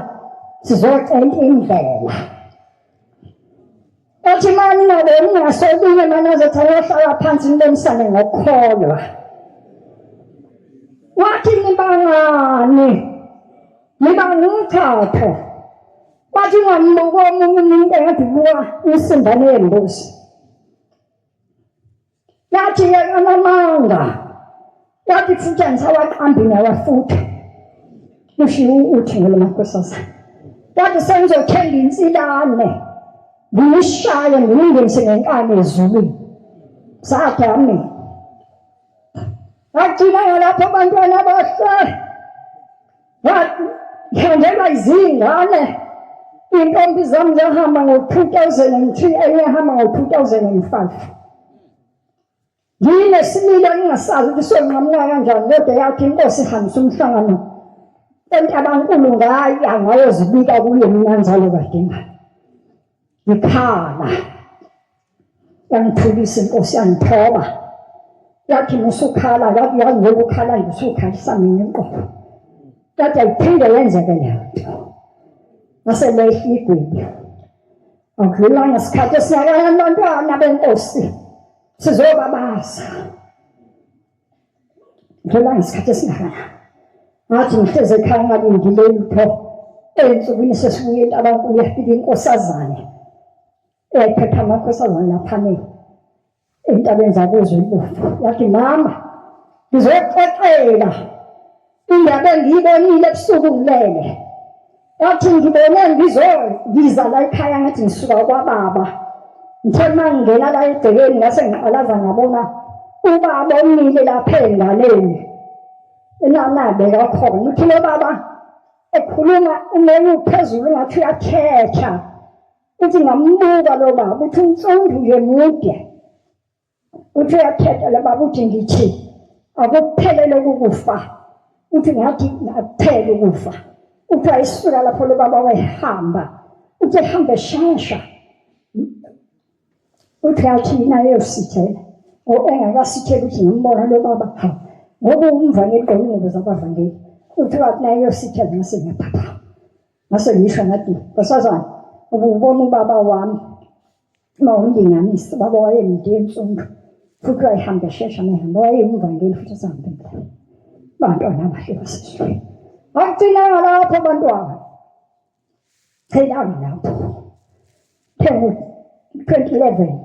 sizocela indlela. Athi mani ngaboni ngasolinye manazetha yohlala phansi nibonisane ngokukholwa. Wathi nibangani? Nibangumthatho. Wathi ngambuka omunye umuntu engadubuka isimbane yembuzi. Yathi yekanamanga. Yathi futhi angisawaqambi nawafutha. Kushiwo uThixo lamakhosazana. Yathi sengizothenga insilane. Ngishaya ngilingenise ngenkani ezulwini. Sadami. Agcina ngalapho abantwana abahle. Wathi ngendelwa izingane. Intombi zami zahamba ngo-2003 enye yahamba ngo-2005. Nginesimilo ngingasazi ukuthi sonqamuka kanjani kodwa yathi inkosi ihambisa umhlangano eNtabankulu ngaya ngayozibika kuye mina njalo kadinga. Ngikhala yangithulisa inkosi yangithoba yathi musukhala yathi yangeke ukhala ngisukhalisa mina inqobo yathi ayiphinde yenzeke leyo nto ngase lehla igwebu akudlula ngesikhathi esingakaya abantwana benkosi sizobabaza ngidlula ngesikhathi esingakaya ngathi ngihleze ekhaya ngalindile lutho ensukwini sesibuye eNtabankulu yafika inkosazane ephethe amakhosazane laphane entabeni zakuzo ibufu yathi mama ngizoxoxela indaba engiyibonile ebusuku ngilele yathi ngibone ngiza la ekhaya ngathi ngisuka kwababa ngithe uma ngingena la egcekeni ngase ngiqalaza ngabona ubaba omile lapha engaleni enanabeka khona uthi lo baba ekhuluma umoya uphezulu ngathi uyathetha uthi ngambuka lo baba uthi unsundu nje mude uthi uyathetha lo baba uthi ngithi akuphelele ukufa uthi ngathi akuphele ukufa uthi ayisuka lapho lo baba wehamba uthi ehambe shasha uthi athi naye usithela engakasithela uthi ngimbona lo baba ngoba umvangeli gqoke zabavangeli uthi wathi naye usithela ngase ngiyaphatha ngase ngisho ngathi nkosazana ububona ubaba wami uma umlinganisi baba wayemde ensundu futhi wayehambe shesha nehamba wayemvangeli futhi sahamba bantwana abahle basesizweni agcina lapho bantwana phela lapho 2011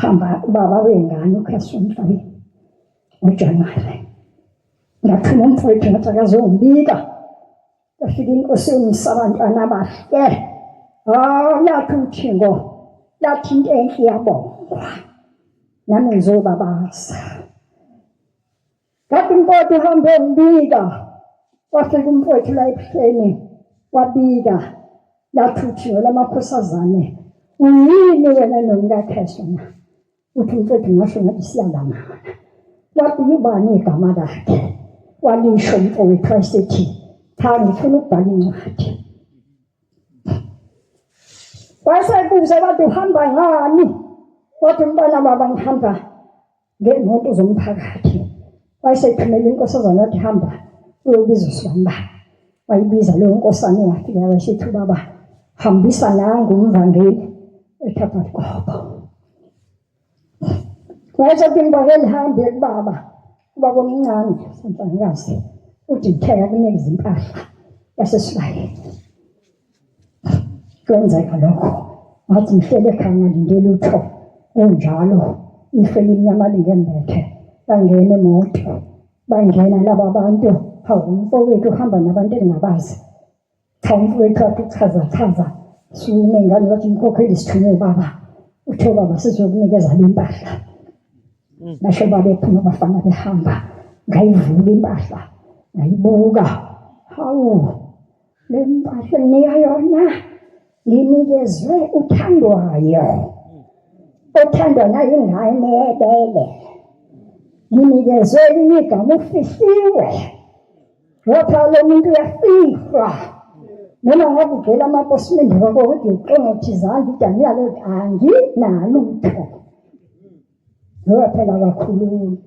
hamba ubaba wengane ukhaswa emhlabeni uJanuwari ngathuma umfowethu ngathi akazombika yafika inkosi yomsabantwana abahle yathi uthingo yathi into enhle yabongwa nami ngizobabaza ngathi umfowethu uhambe umbika wafika umfowethu la ebuhleni wabika yathi uthingo lamakhosazane uyini wena nomkakhesha na uthi umfowethu ngasho ngathi siyalamana wathi ubani igama lakhe walisho umfowethu wayesethi cha ngifuna ukubhala incwadi wasekuze wathi uhamba ngani wathi umntwana baba ngihamba ngemoto zomphakathi wayesethumela inkosazana wathi hamba uyobiza uSibamba wayibiza leyo nkosana yafika wayesethi baba hambisa nangu umvangeli eThapha Gogo wayesethi umvangeli hambe kubaba ubaba omncane santangazi uthi ngitheka kunikeza impahla yasesibayeni kwenzeka lokho wathi ngihlele ekhaya ngilindele utho kunjalo ifele imnyama lingembethe bangena emoto bangena laba bantu umfowethu uhamba nabantu engabazi umfowethu wathi chaza sume ngani wathi inkokheli sithunywe baba uthe baba sizokunikeza le impahla nasho babephuma bafana behamba ngayivula impahla ngayibuka le mpahla nika yona nginikezwe uthandwayo othandwa naye ingane ebele nginikezwe igama ufihliwe lapha lo muntu uyafihla noma ngabe uvela amaposimende wakho ukuthi uqongothi izandla uDaniel anginalutho ngoba phela kakhulu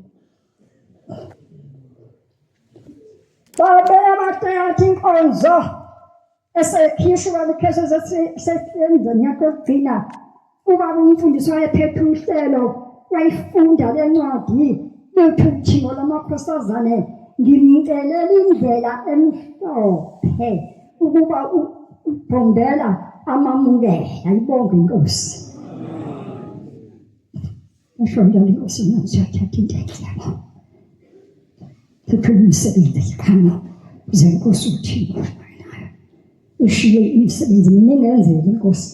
babela bathi inkonzo esekhishwa abakhezo sesenza nyakugcina ubaba umfundisi wayephethe uhlelo wayifunda le ncwadi lethu uthingo lamakhosazane ngimcelela indlela emhlophe ukuba ubhombela amamukela ayibonge inkosi ashonjalo inkosi ngisathatha into yakho tuthula umsebenzi ekhaya ze inkosi uthingo ishiye imisebenzi miningenzela inkosi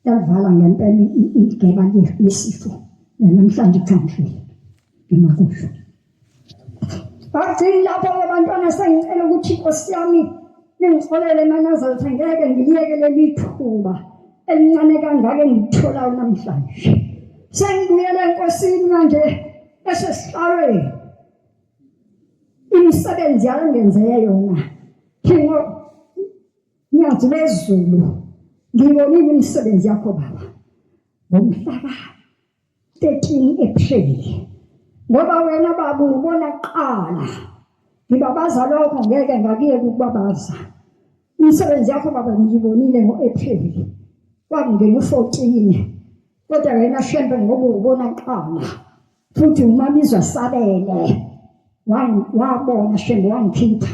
yavala ngempela igeba lesifo namhlanje ikhangile imakusho bathi lapho abantwana sengicela ukuthi inkosi yami ningixolele Manazaretha ngeke ngiliyekele lithuba elincane kangaka engitholayo namhlanje sengibuyela enkosini manje esesihlalweni imisebenzi yangenzeke yona thingo nyathi bezulu ngibonile imisebenzi yakho baba ngomhlaka 13 April ngoba wena baba ubona kuqala ngibabaza lokho ngeke ngakiye ukubabaza imisebenzi yakho baba ngiyibonile ngo-April kwakungena u-14 kodwa wena shembe ngoba ubona kuqala futhi umamizwa sabele wabona shembe wangikhipha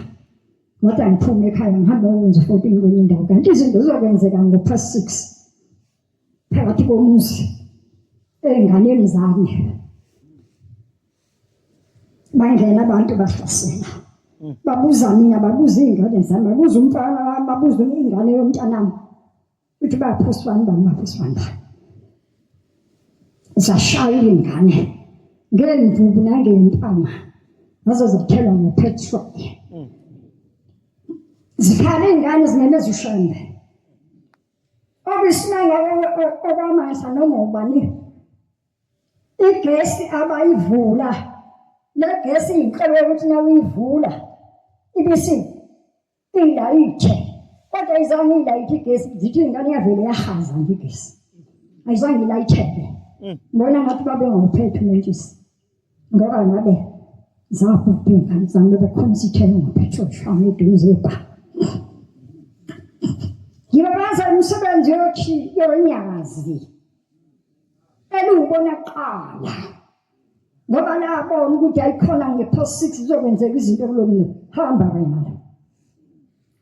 ngoba ngiphume ekhaya ngihamba ukwenza 14 kwenye indawo kanti izinto zizokwenzeka ngo-6 phakathi komuzi ey'nganeni zami bangena abantu bahlasela babuza mina babuza iy'ngane zami babuza umfana wami babuza ingane yomntanami ukuthi baphosibani bani zashaya iy'ngane ngemvubu nangey'ntanga ngazo zathelwa ngo-petrol zikhala iy'ngane zingemeza ushembe obisimanga okwamasa noma ubani igesi abayivula le gesi iy'hlebe ukuthi na uyivula ibisi ilayithe kodwa izange ilayithe igesi zithi ingane yavele yahaza ngigesi ayizange ilayithele mbona ngathi babe ngawuphethe umentshisi ngoba ngabe zabhubha iy'ngane zami bebekhona sithele ngopetrol shame eduze ebha ngibabaza umsebenzi yonyazi eluwubona kuqala ngoba labona ukuthi ayikhona nge-6 zizokwenzeka izinto kulomini hamba wena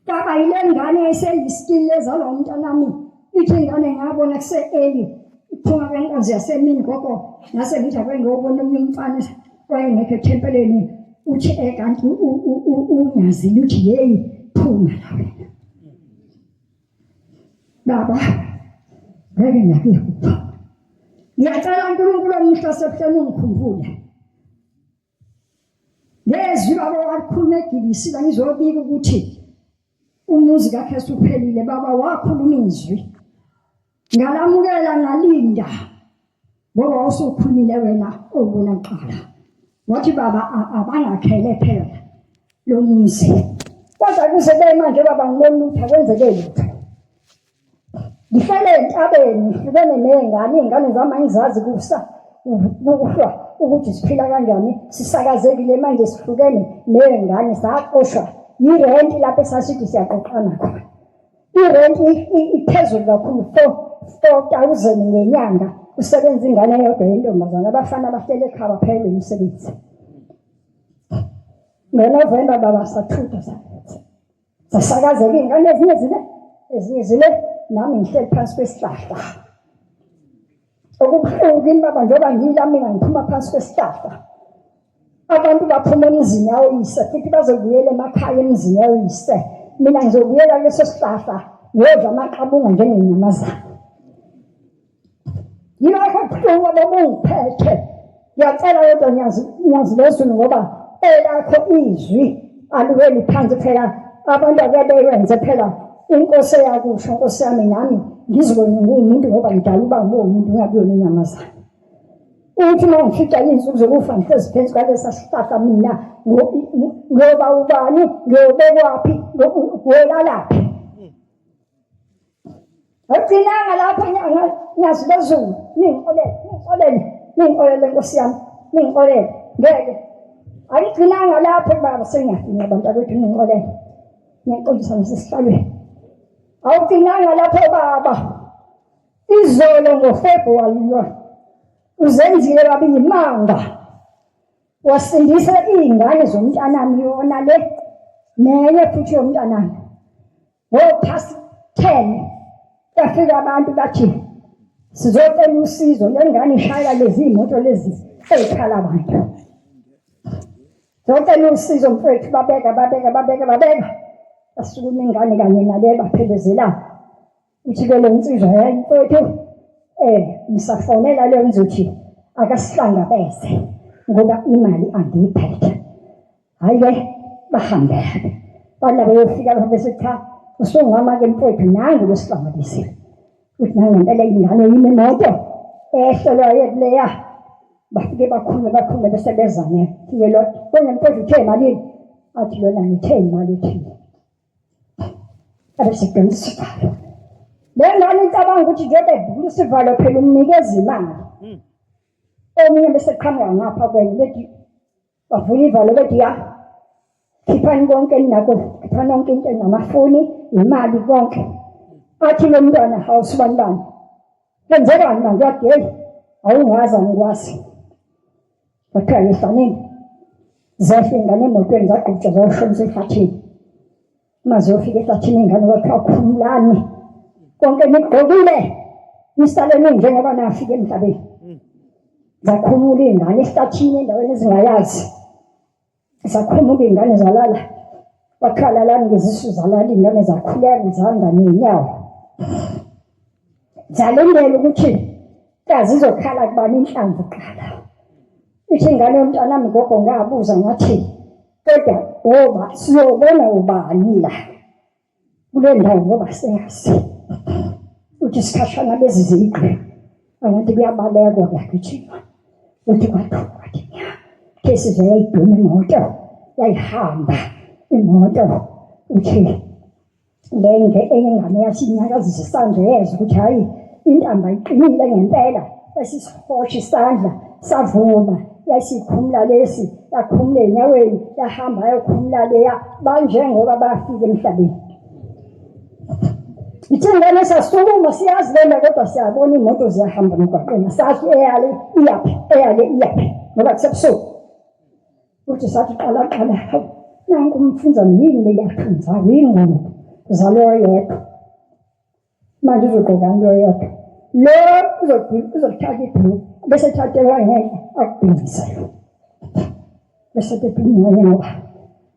kaba yile ngane eseyiskili ezalwa umntanami ithi ingane ngabona kuse-eli iphuma kwenkonzo yasemini gogo ngase ngithi akwengiyobona omunye umfana wayengekho ethempeleni uthi kanti unyazile uthi yeyi phuma la wena baba ngeke ngakuye kupha ngiyacela uNkulunkulu omuhle wasebuhleni ungikhumbule ngezwi baba wakhuluma eGibisila ngizobika ukuthi umuzi kakhe usuphelile baba wakhuluma izwi ngalamukela ngalinda ngoba wasukhulumile wena obona kuqala wathi baba abangakhele phela lo muzi kodwa kuze manje baba ngibona ukuthi akwenzeke lutho ngihlale entabeni ngifukene iy'ngane zami angizazi kuhlwa ukuthi siphila kanjani sisakazekile manje sihlukene ney'ngane saqoshwa yirenti lapho esasithi siyaqoqana khona irenti iphezulu kakhulu 4,000 ngenyanga usebenza ingane eyodwa yentombazana abafana bahlele ekhaya baphele imisebenzi ngoNovemba baba sathutha sasakazeka iy'ngane ezinye zile nami ngihleli phansi kwesihlahla okubuhlungu kimi baba njengoba ngiyila mina ngiphuma phansi kwesihlahla abantu baphuma emizini yawoyise futhi bazobuyela emakhaya emizini yawoyise mina ngizobuyela kuleso sihlahla ngiyodla amaqabunga njengenyamazana yilokho kubuhlungu obungiphethe ngiyacela kodwa nyazi lezulu ngoba elakho izwi aluweli phansi phela abantu ake beyenze phela inkosi yakusho inkosi yami nami ngizibone ngumuntu ngoba ngidala uba ngumuntu ngabiyona inyamazana uthi uma ngifica insuku zokufa ngihlezi phansi kwalesa sihlahla mina ngoba ubani ngiyobekwaphi ngolalaphi agcinanga lapho nyazi lezulu ningixolele nkosi yami ningixolele ngeke ayigcinanga lapho baba sengiyafina abantu akwethu ningixolele ngiyaxolisa ngasesihlalweni awugcinanga lapho baba izolo ngoFebruwari uzenzile baba imanga wasindisa iy'ngane zomntanami yona le nenye futhi yomntanami ngo-10 bafika abantu bathi sizocela usizo le ngane ishayela lezi imoto lezi ey'khala abantu zocela usizo mfethu babeka asukuma ingane kanye nale baphelezela uthi-ke le nsizwa mfethu ngisafonela leyo ngizothi akasihlangabeze ngoba imali angiyiphethe hhayi-ke bahambe bana bayofika lapho bese cha usungama-ke mfowethu nangu lesihlanganisile ukuthi nangempela ingane yimi imoto ehlelwayo kuleya bafike bakhulume bese bezane fike lo kwenye mfowethu uthe malini athi lona ngithe imali ethile abeseqonisa isivalo le ngane icabanga ukuthi njengoba evula isivalo phela umnikeza imali omunye bese qhamuka ngapha kwena bethi bavula ivalo bethi ya khiphani konke ninakho khiphani yonke into namafoni imali konke athi lo mntwana awusibanibani kwenzekani manje athi heyi awungazi angikwazi bathiwa yehlanini zehle ingane emotweni zagqutshwa zayoshonisa ehlathini uma ziyofika ehlathini ingane kwathiwa khululani konke nikugqokile nisaleni njengoba nafika emhlabeni zakhumula iy'ngane ehlathini endaweni ezingayazi zakhumula iy'ngane zalala kwathiwa lalani ngezisu zalala iy'ngane zakhuleka zihamba ney'nyawo zalindela ukuthi zizokhala kubani inhlamvu kuqala ithi ingane yomntanami gogo ngabuza ngathi kodwa oba siyobona ubani la kule ndawo ngoba siyazi uthi isikhashana lezi ziqe angathi kuyabalekwa kuyagijima uthi kwathi ke sizayiduma imoto yayihamba imoto uthi lenge engane yasinyakazisa isandla yezwa ukuthi hayi intamba iqinile ngempela esisihosha isandla savuma yasikhumula lesi yakhumula enyaweni yahamba yakhumula leya banjengoba bafika emhlabeni ithengane sasukuma siyazi lena kodwa siyabona imoto ziyahamba emgwaqweni sathi eyale iyaphi ngoba kusebusuku uthi sathi qala nanku umfunza yini leyaphunza yini uzalo yedwa manje uzogqokani lo yedwa lo uzothatha ibhuku bese thathelwa ngeke akubhekise bese bephinye nyoba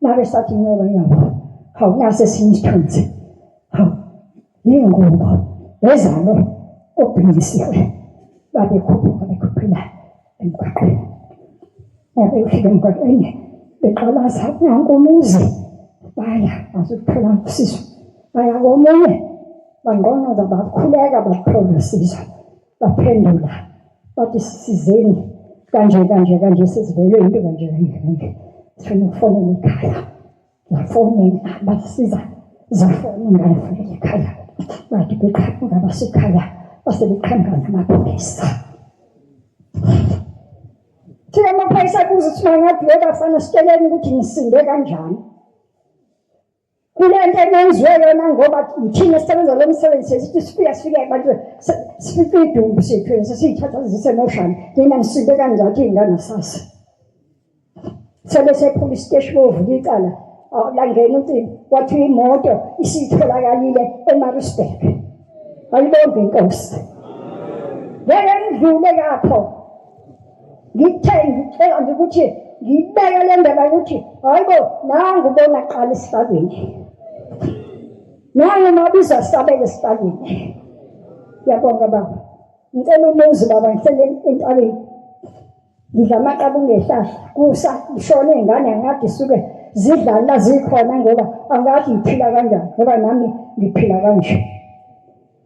nabe sathi nyoba hawu nase sinithunzi hawu yingubo ezalo obhekisiwe babekhuphula emgwaqweni babefika emgwaqweni beqalaza nanku umuzi baya bazokuthola usizo baya komunye banqonoza bakhuleka bathola usizo baphendula bathi sizeni kanje sizivele into kanje sifuna ukufonela ekhaya bafonela basiza zafona ngayifika ekhaya bathi beqhamuka basekhaya basebeqhamuka namaphoyisa thina amaphoyisa kuze thina ngathi bafana sitsheleni ukuthi ngisinde kanjani kule nto enenziwe yona ngoba thina sisebenza lo msebenzi sithi sifike abantu sifike idumbu sethu sesiyithatha zise noshani thina ngisinde kanjani ingane sasa sebese police station bovula icala langena untini wathi imoto isitholakalile eMaritzburg ayibonge inkosi ngeke ngidlule lapho ngicela nje ukuthi ngibeke le ndaba ukuthi hayibo nangu bona qala esihlabeni nangu mabiza sabele esihlabeni yabonga baba ngicela umuzi baba ngihlele entabeni ngidla amaqaba ngehlahla kusa ngishone ingane ngathi suke zidlala zikhona ngoba angathi iphila kanjani ngoba nami ngiphila kanje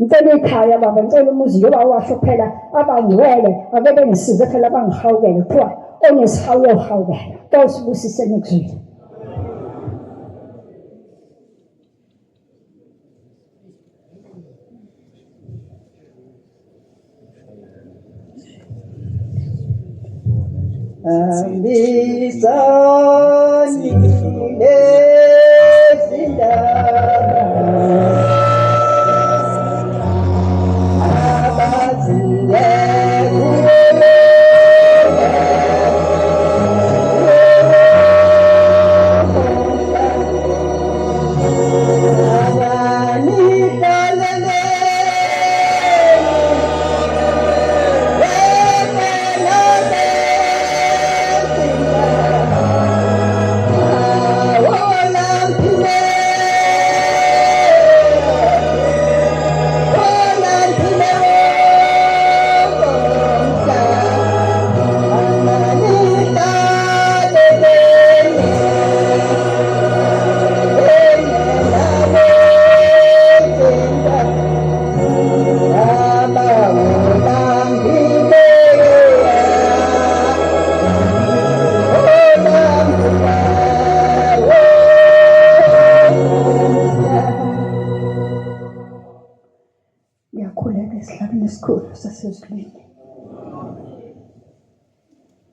ngicela ekhaya baba ngicela umuzi ngoba washo phela abangcwele ake bengisize phela bangihawukele kuthiwa onesihawu yohawukela kosibusise nekuzwile Ambisani lezindaba abaziye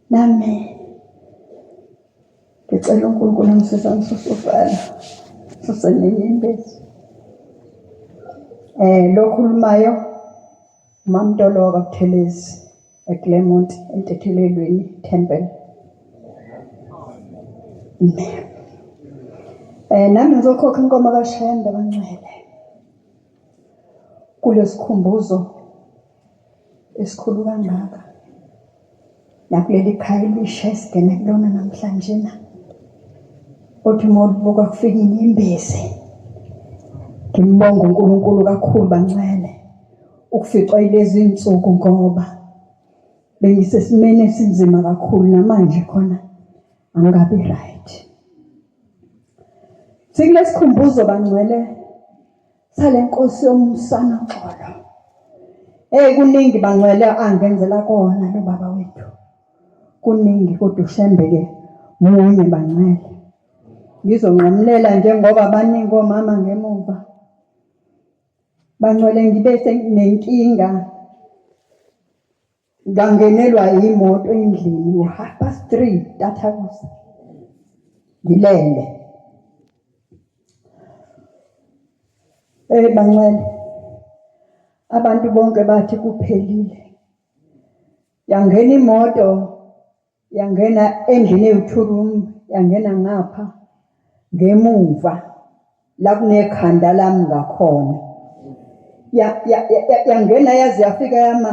nami ngicela uNkulunkulu angisize ngisufana susenenye imbezi lo khulumayo uMamntolo kaButhelezi eClermont entethelelweni Temple nami ngizokhokha inkomo kaShembe kaNcwele kulesikhumbuzo esikhulu kangaka nakuleli khaya elisha esigene kulona namhlanje na othi mawubuka kufika inyembezi ngimbonga uNkulunkulu kakhulu baNcwele ukuficwa ilezi insuku ngoba bengisesimene esinzima kakhulu namanje khona angabi right sikulesikhumbuzo baNcwele sale Nkosi yomsana xolo kuningi baNcwele angenzela kona lo baba wethu kuningi kodwa uShembe ke munye baNcwele ngizonqamulela njengoba abaningi omama ngemuva baNcwele ngibe senenkinga ngangenelwa imoto endlini ngo3:30 Tathakusa ngilele baNcwele abantu bonke bathi kuphelile yangena imoto yangena endlini eyi-2-room yangena ngapha ngemuva la kunekhanda lami ngakhona yangena yaze yafika yama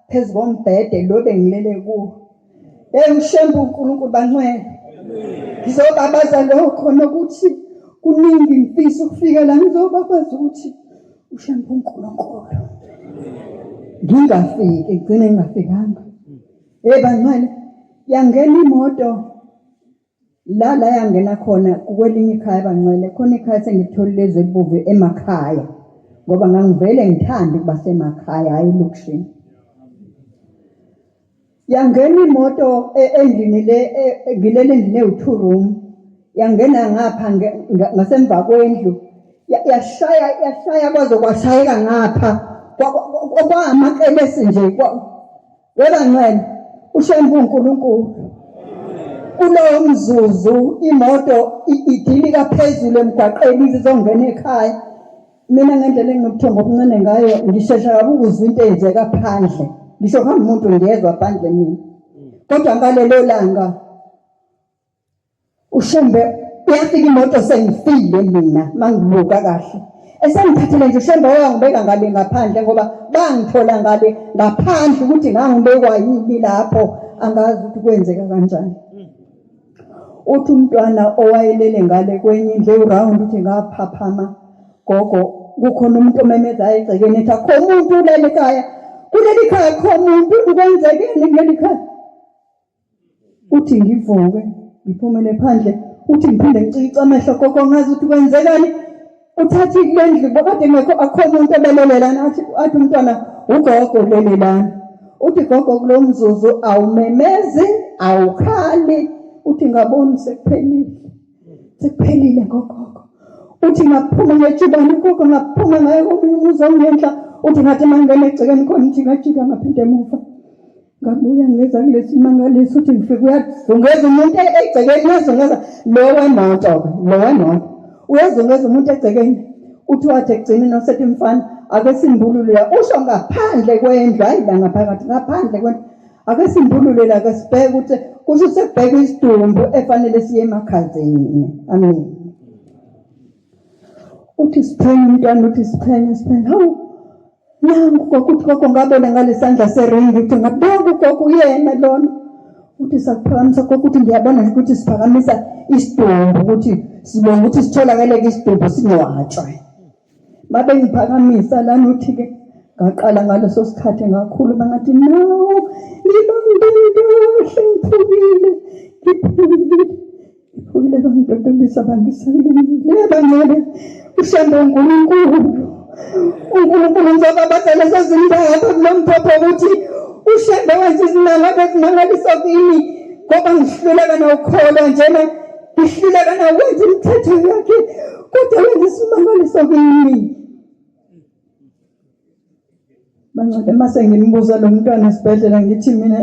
phezu kombhede lo bengilele kuwo uShembe uNkulunkulu baNcwele ngizobabaza lokho khona ukuthi kuningi ngifisa ukufika la ngizobabaza ukuthi uShembe uNkulunkulu ngingafiki ngcine ngingafikanga baNcwele yangena imoto la yangena khona kwelinye ikhaya baNcwele khona ikhaya sengitholile ezibuvu emakhaya ngoba ngangivele ngithanda ukuba semakhaya hayi lokushini yangena imoto endlini le ngilele endlini eyi-2-room yangena ngapha ngasemva kwendlu yashaya kwaze kwashayeka ngapha kwamakelesi nje baNcwele uShembe uNkulunkulu kulowo mzuzu imoto idilika phezulu emgwaqeni izongena ekhaya mina ngendlela enginobuthongo obuncane ngayo ngishesha kabi ukuzwa into eyenzeka phandle ngisho hamba umuntu ngiyezwa phandle mina kodwa ngalelo langa uShembe uyafika imoto sengifile mina mangibuka kahle esengithathele nje uShembe wangibeka ngale ngaphandle ngoba bangithola ngale ngaphandle ukuthi ngangibekwa yini lapho angazi ukuthi kwenzeka kanjani uthi umntwana owayelele ngale kwenye indlu eround uthi ngaphaphama gogo kukhona umuntu omemezayo egcekeni ethi akho umuntu kuleli khaya akho umuntu ukwenzekeni kuleli khaya uthi ngivuke ngiphumele phandle uthi ngiphinde ngicice amehlo gogo ngazi ukuthi kwenzekani uthathi kule ndlu bokade ngekho akho umuntu obelelela nathi athi umntwana ugogo leli lana uthi gogo kulo mzuzu awumemezi awukhali uthi ngaboni sekuphelile gogo uthi ngaphuma ngejubane gogo ngaphuma ngaye komunye umuzi ongenhla uthi ngathi mangene egcekeni khona uthi ngajika ngaphinde emuva ngabuya ngeza kulesi mangaliso uthi ngifike uyazungeza umuntu egcekeni uyazungeza lo wemoto uyazungeza umuntu egcekeni uthi wathi egcineni osethi mfana ake simbulule usho ngaphandle kwendlu hayi la ngaphakathi ngaphandle kwendlu ake simbulule la ke sibheke ukuthi kusho sekubheka isidumbu efanele siye emakhazeni amen uthi siphenya umntwana uthi siphenya hawu nangu ukuthi gogo ngabona ngalesandla seringi uthi ngabona gogo uyena lona uthi sakuphakamisa gogo uthi ngiyabona nje ukuthi siphakamisa isidumbu ukuthi sibone ukuthi sitholakele isidumbu sinwatshwe babe ngiphakamisa lana uthi ke ngaqala ngaleso sikhathi ngakhuluma ngathi no ngiphukile bangidodobisa bangisekile baNcwele uShembe uNkulunkulu ngizobabaza lezo zindaba nomphopho ukuthi uShembe wenza izinangaliso kimi ngoba ngihluleka nawukholwa njena ngihluleka nawukwenza imithetho yakhe kodwa wenza isimangaliso kimi baNcwele mase ngimbuza lo mntwana esibhedlela ngithi mina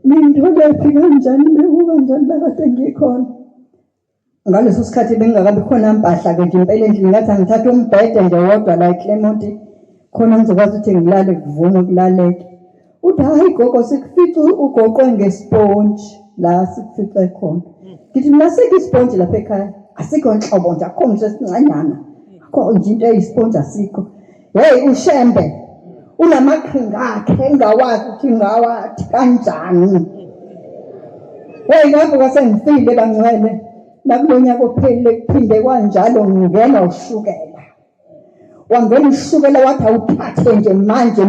ngitholephi kanjani bekukanjani la kade ngikhona. Ngaleso sikhathi bengakabi khona impahla-ke nje impela endlini ngathi angithathe umbhede nje wodwa la eClermont khona ngizokwazi ukuthi ngilale kuvume ukulaleka. Uthi hayi gogo sikufice ugoqwe ngesponji la sikufice khona. Ngithi nasike isponji lapha ekhaya asikho nhlobo nje akho nje esincanyana akho nje into eyisponji asikho. Hey ushembe unamaqhinga akhe engawazi ukuthi ngawathi kanjani. Hey ngavuka sengifile bangcwele nakulonyaka ophelile kuphinde kanjalo ngingena ushukela. Wangena ushukela wathi awuthathe nje manje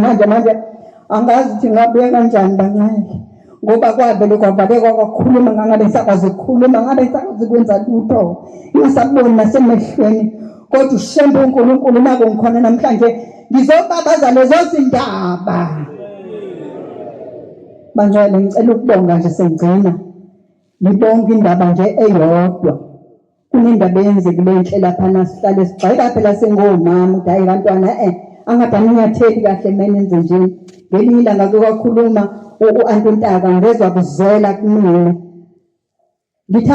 angazi ukuthi ngabuye kanjani bangcwele ngoba kwavele kwavaleka kwakhuluma ngabe sakwazi ukukhuluma ngabe sakwazi ukwenza lutho ngisabona nasemehlweni kodwa ushembe uNkulunkulu nako ngikhona namhlanje ngizobabaza lezo zindaba. Manje ngicela ukubonga nje sengcina ngibonga indaba nje eyodwa kunendaba eyenzekile enhle lapha nasihlale sigxeka phela sengomama ukuthi hayi bantwana angabani ngiyatheli kahle mina enze nje ngelinye ilanga kwakhuluma uAntontaka ngezwe kuzwela kumina. Ngithi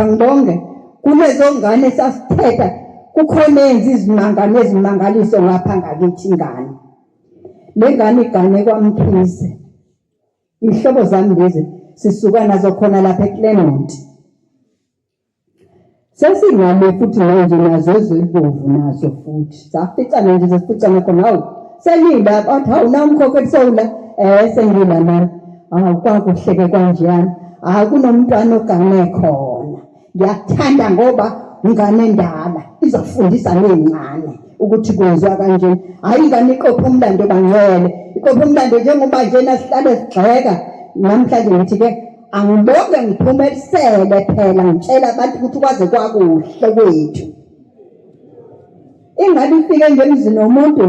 ngibonge kulezo ngane sasithetha kukhona enza izimangalo ezimangaliso lapha ngakithi ingane. Lengane igane kwaMkhize. Ihlobo zami lezi sisuka nazo khona lapha eClermont. Sesingale futhi manje nazo ezibomvu nazo futhi. Saficana nje sesificana khona hawu. Selila bathi hawu namkhokhe sewula sengila nami. Kwakuhleke kanjani. Kunomntwana ogane khona. Ngiyakuthanda ngoba ingane endala izofundisa nezincane ukuthi kwenziwa kanjani. Hayi ingane iqopha umlando bangcwele. Iqopha umlando njengoba nje nasihlale sigxeka namhlanje ngithi ke angibonge ngiphumelisele phela ngitshela abantu ukuthi kwaze kwakuhle kwethu. Ingane ifike ngemzini womuntu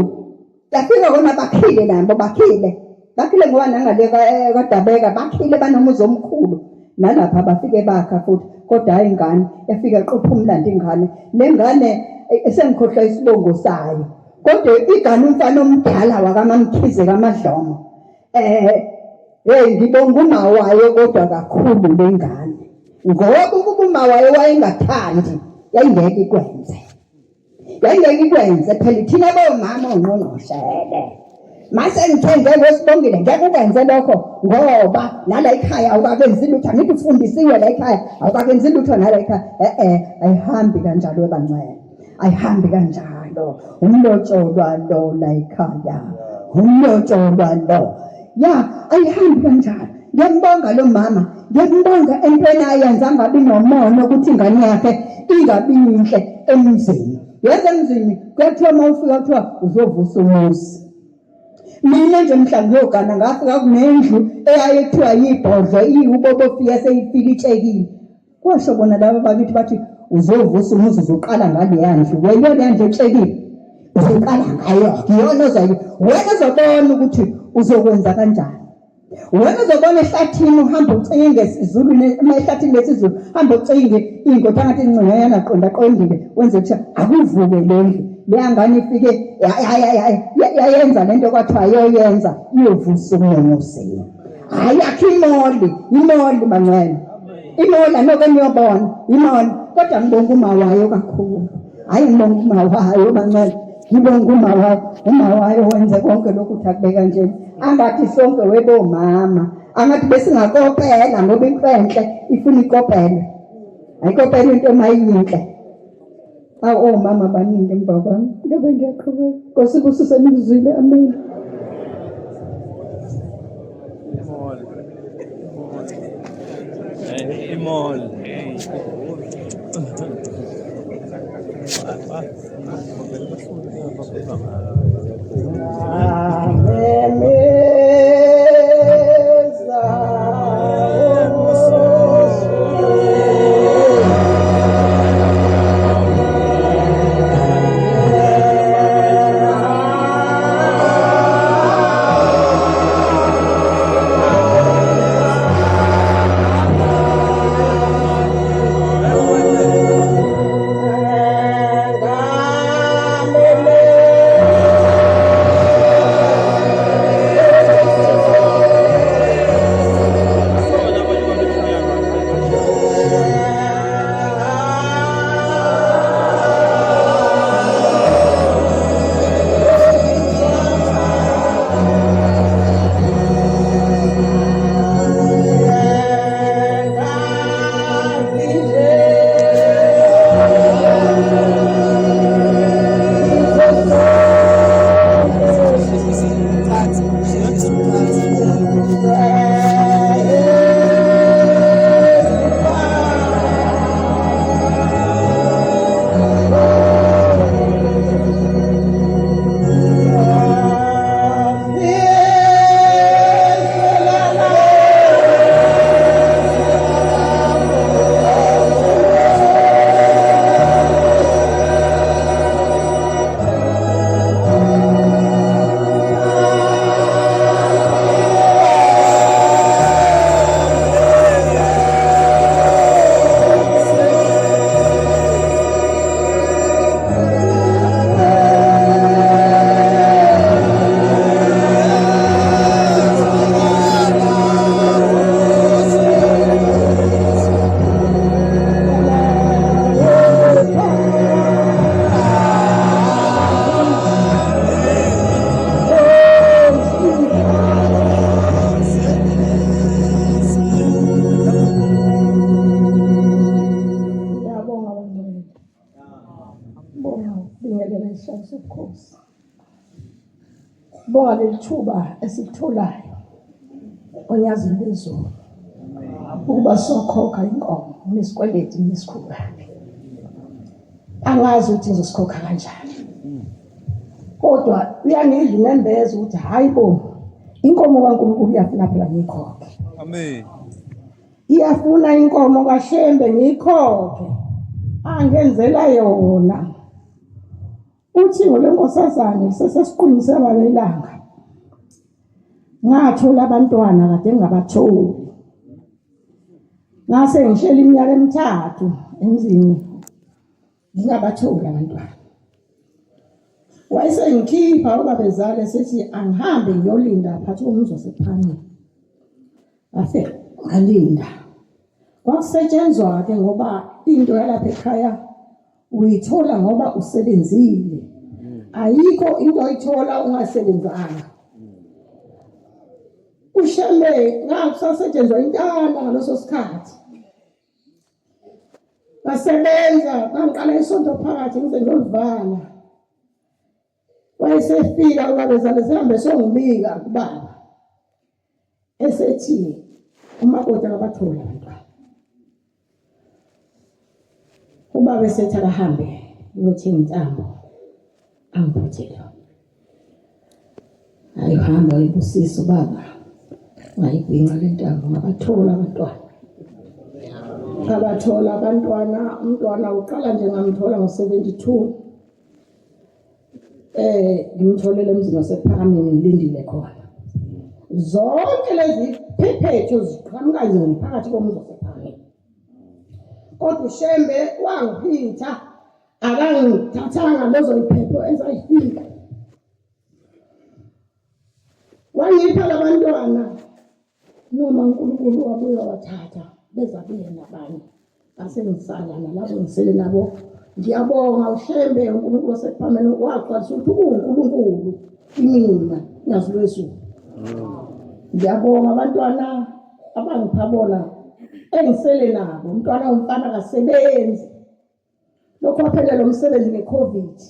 yafika kona bakhile nabo bakhile ngoba nangale kaDabeka bakhile banomuzi omkhulu nalapha bafike bakha futhi kodwa hayi ingane yafika eqopha umlando ingane lengane esengikhohlwa isibongo sayo kodwa igane umfana omdala wakaMamkhize kaMadlomo ngibonga uma wayo kodwa kakhulu lengane ngoba uma wayo wayengathandi yayingeke ikwenze phela thina bomama ongqongqoshele mase ngithenge wesibongile ngeke ukwenze lokho ngoba nala ekhaya awukakenzi lutho angithi ufundisiwe la ekhaya awukakenzi lutho nala ekhaya ayihambi kanjalo ebangcwele ayihambi kanjalo umlotsholwa lo la ekhaya umlotsholwa lo ayihambi kanjalo. Ngiyambonga lo mama ngiyambonga entweni ayenza ngabi nomono ukuthi ingane yakhe ingabi inhle emzini. Yazi emzini kuthiwa mawufika kuthiwa uzovusa umuzi. Mina nje mhla ngiyogana ngafika kunendlu eyayethiwa yibhodlo iwubobofika seyifika itshekile. Kwasho bona laba bakithi bathi uzovusa umuzi uzoqala ngaleya ndlu. Wena le ndlu etshekile uzoqala ngayo. Ngiyona wena uzobona ukuthi uzokwenza kanjani. Wena uzobona ehlathini uhamba ucinge ngesizulu ehlathini lesizulu hamba ucinge ingoti angathi incunga yana qondile wenze ukuthi akuvuke lendlu leyangane ifike yayenza lento kwathiwa yoyenza iyovusa umuzi. Hayi akhi imoli bangcwele imoli anoke niyobona imoli kodwa ngibonga uma wayo kakhulu. Hayi ngibonga uma wayo bangcwele ngibonga uma wayo wenze konke lokhu ukuthi akubeka nje angathi sonke webomama angathi besingakopela ngoba inhle ifuna ikopela ayikopela into mayinhle. Omama baningi emva kwami ngabe ngiyaqhubeka Nkosi busise nikuzwile amen. Imol Isihlalo sobukhosi. Bonga leli thuba esikutholayo onyazini bezulu ukuba sokhokha inkomo nesikweleti nesikhulu. Angazi ukuthi ngizosikhokha kanjani. Kodwa uyangidla nembeza ukuthi hayi bo inkomo kaNkulunkulu iyafuna phela ngiyikhokhe. Amen. Iyafuna inkomo kaHlembe ngiyikhokhe. Angenzela yona. Uthi ngolenkosazane sesesiqinise ababelanga. Ngathola abantwana kade ngingabatholi. Ngase ngishela iminyaka emithathu emzini ngingabatholi abantwana. Wayesengikhipha ubabezala sethi angihambe ngiyolinda phakathi komuzi wasePhangeni. Afe ngalinda. Kwakusetshenzwa ke ngoba into yalapha ekhaya uyithola ngoba usebenzile. Ayikho into oyithola ungasebenzanga. Usheme ngakusasetshenzwa intana ngaloso sikhathi. Basebenza bangiqala isonto phakathi ngize ngiyolivala. Wayesefika ubabezala sihambe songibika kubaba. Esethi umakoti akabathola abantwana. Ubaba esethi akahambe uyothenga intambo angiphuthela. Ayihamba ibusisa ubaba. Ngayibhinqa le ntambo ngabathola abantwana. Ngabathola abantwana, umntwana uqala nje ngamthola ngo-72. Ngimtholele emzini wasePhakemeni ngilindile khona. Zonke lezi phephetho ziqhamuka nje phakathi komuzi wasePhakemeni. Kodwa uShembe wangiphitha akangithathanga lezo iphepho ezayifika. Wangipha labantwana noma uNkulunkulu wabuya wathatha beza buye nabanye. Asengisala nalabo ngisele nabo. Ngiyabonga uShembe uNkulunkulu wasePhakemeni waqalisa ukuthi uNkulunkulu kimina ngiyazilwezulu. Ngiyabonga abantwana abangipha bona engisele nabo. Umntwana womfana akasebenzi. Lokho waphelela umsebenzi ngeCovid.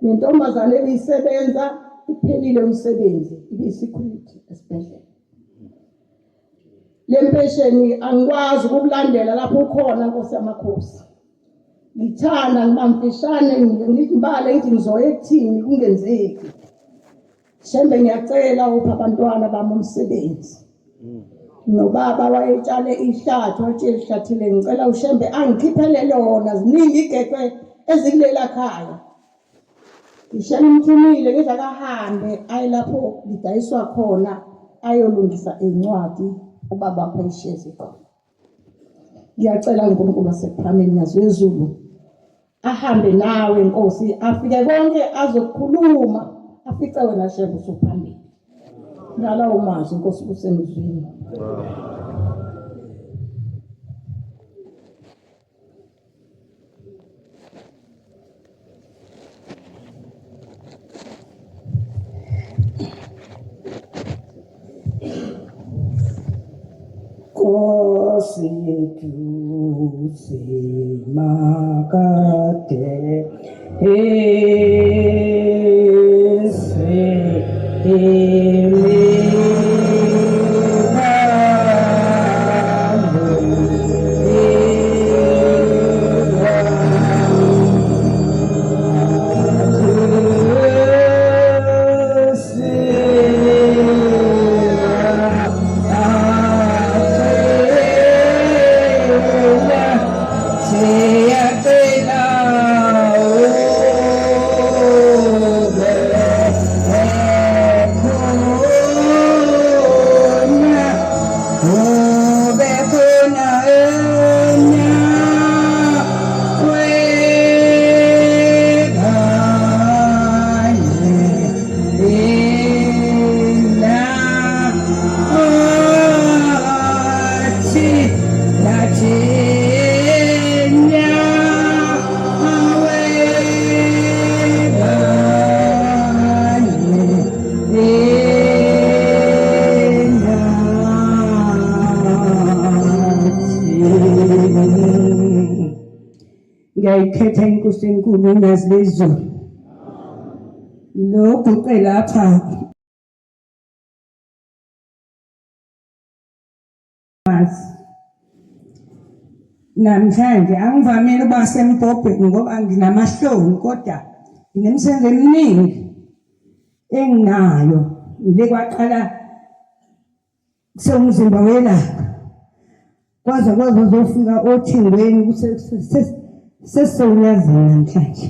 Nentombazane ebisebenza iphelile umsebenzi ibisecurity esibhedlela. Le mpesheni angikwazi ukukulandela lapho ukhona Nkosi yamakhosi. Ngithanda ngibamfishane ngibale ngithi ngizoya ekuthini kungenzeki. Shembe ngiyacela upha abantwana bami umsebenzi. Nobaba wayetshale ihlathi watshela ihlathile ngicela uShembe angikhiphele lona ziningi igekwe ezikulela khaya. Ngishela umthumile ngithi akahambe aye lapho lidayiswa khona ayolungisa incwadi ubaba wakho ayishezi khona. Ngiyacela uNkulunkulu wasePhakemeni ngiyazwezulu ahambe nawe Nkosi afike konke azokukhuluma afice wena Shembe usuphambili. Ngalawo mazwi Nkosi kusemzwini. Nkosi yethu simakade ngiyayikhetha inkosi enkulu ngazizwe lo guqe lapha namhlanje angivamile ukuba sempobheni ngoba nginamahloni kodwa nginemisebenzi eminingi enginayo ngile kwaqala kusengumzimba welanga kwaze uzofika othingweni sesisewulazini namhlanje.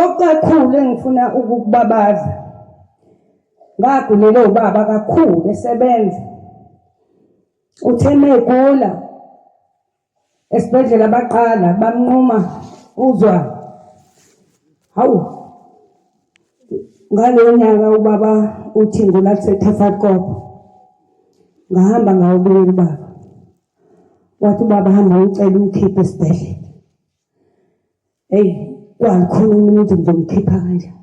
Okukakhulu engifuna ukukubabaza ngagulelwe ubaba kakhulu esebenza utheme egula esibhedlela baqala bamnquma uzwa hawu ngalowo nyaka ubaba uthingo lakuseTafelkop ngahamba ngawubika ubaba wathi ubaba hamba ucela umkhiphe esibhedlela. Kwalikhuluma ukuthi ngizomkhipha kanjani.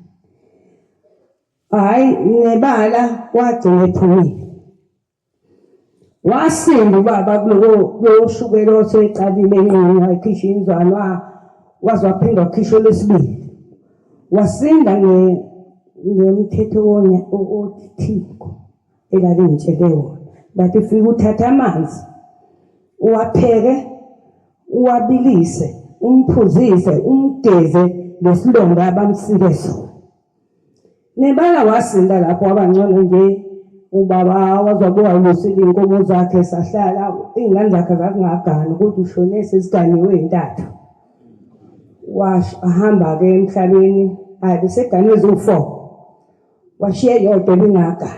Hhayi nebala wagcina ephumile. Wasinda ubaba kulo shukela oseqalile enqini wayikhishwa inzalo waze waphinda wakhishwa olwesibili. Wasinda ngemthetho othiko elalingitshele wona. Bathi fika uthatha amanzi uwapheke uwabilise umphuzise umgeze lesilonda abamsike sona. Nebala wasinda lapho abangcono nje ubaba wazobuya ulusile inkomo zakhe sahlala ingane zakhe zakungagana ukuthi ushone sesiganiwe intathu. Wahamba ke emhlabeni ayiseganwe eziwu4 washiya yodwa lingagana.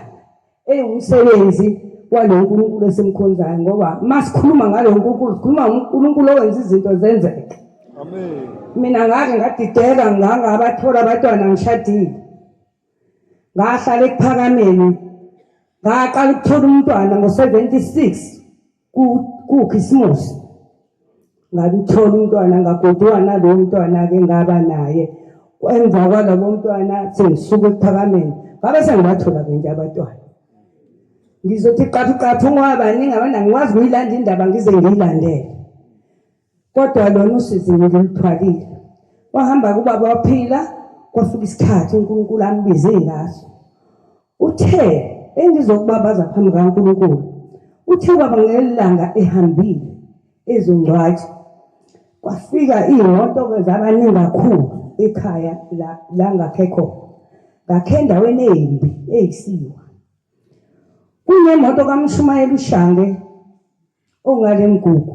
Umsebenzi walo nkulunkulu esimkhonzayo ngoba masikhuluma ngalo nkulunkulu sikhuluma uNkulunkulu owenza izinto zenzeke. Amen. Mina ngake ngadideka ngabathola abantwana ngishadile. Ngahlala ePhakameni ngaqala ukuthola umntwana ngo-76 kuKhisimusi. Ngalithola umntwana ngagoduka nalowo mntwana ke ngaba naye. Emva kwalowo mntwana sengisuka ePhakameni ngabe sengibathola ke nje abantwana. Ngizothi qathu ngobaningi abantu angikwazi ukuyilanda indaba ngize ngiyilandele. Kodwa lona usizi ngilithwalile. Wahamba kubaba waphila kwafika isikhathi uNkulunkulu ambize ngaso. Uthe engizokubabaza phambi kaNkulunkulu. Uthe baba ngelanga ehambile ezongcwatsha. Kwafika imoto zabaningi kakhulu ekhaya la ngakekho. Ngakhe endaweni embi eyisiwa. Kunemoto kaMshumayeli uShange ongale Mgugu.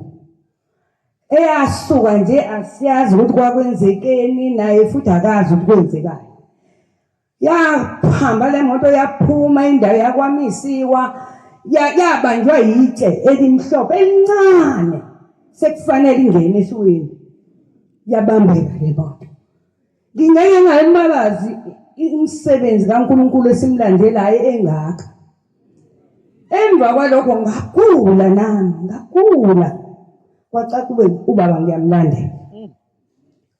Eyasuka nje asiyazi ukuthi kwakwenzekeni naye futhi akazi ukuthi kwenzekani. Yahamba le moto yaphuma indawo yakwamisiwa yabanjwa yitshe elimhlophe elincane sekufanele ingene esiweni. Yabambeka le moto. Ngingeke ngayimbabazi imisebenzi kaNkulunkulu esimlandelayo engaka. Emva kwalokho ngagula nami ngagula. Kwacaca kube ubaba ngiyamlandela.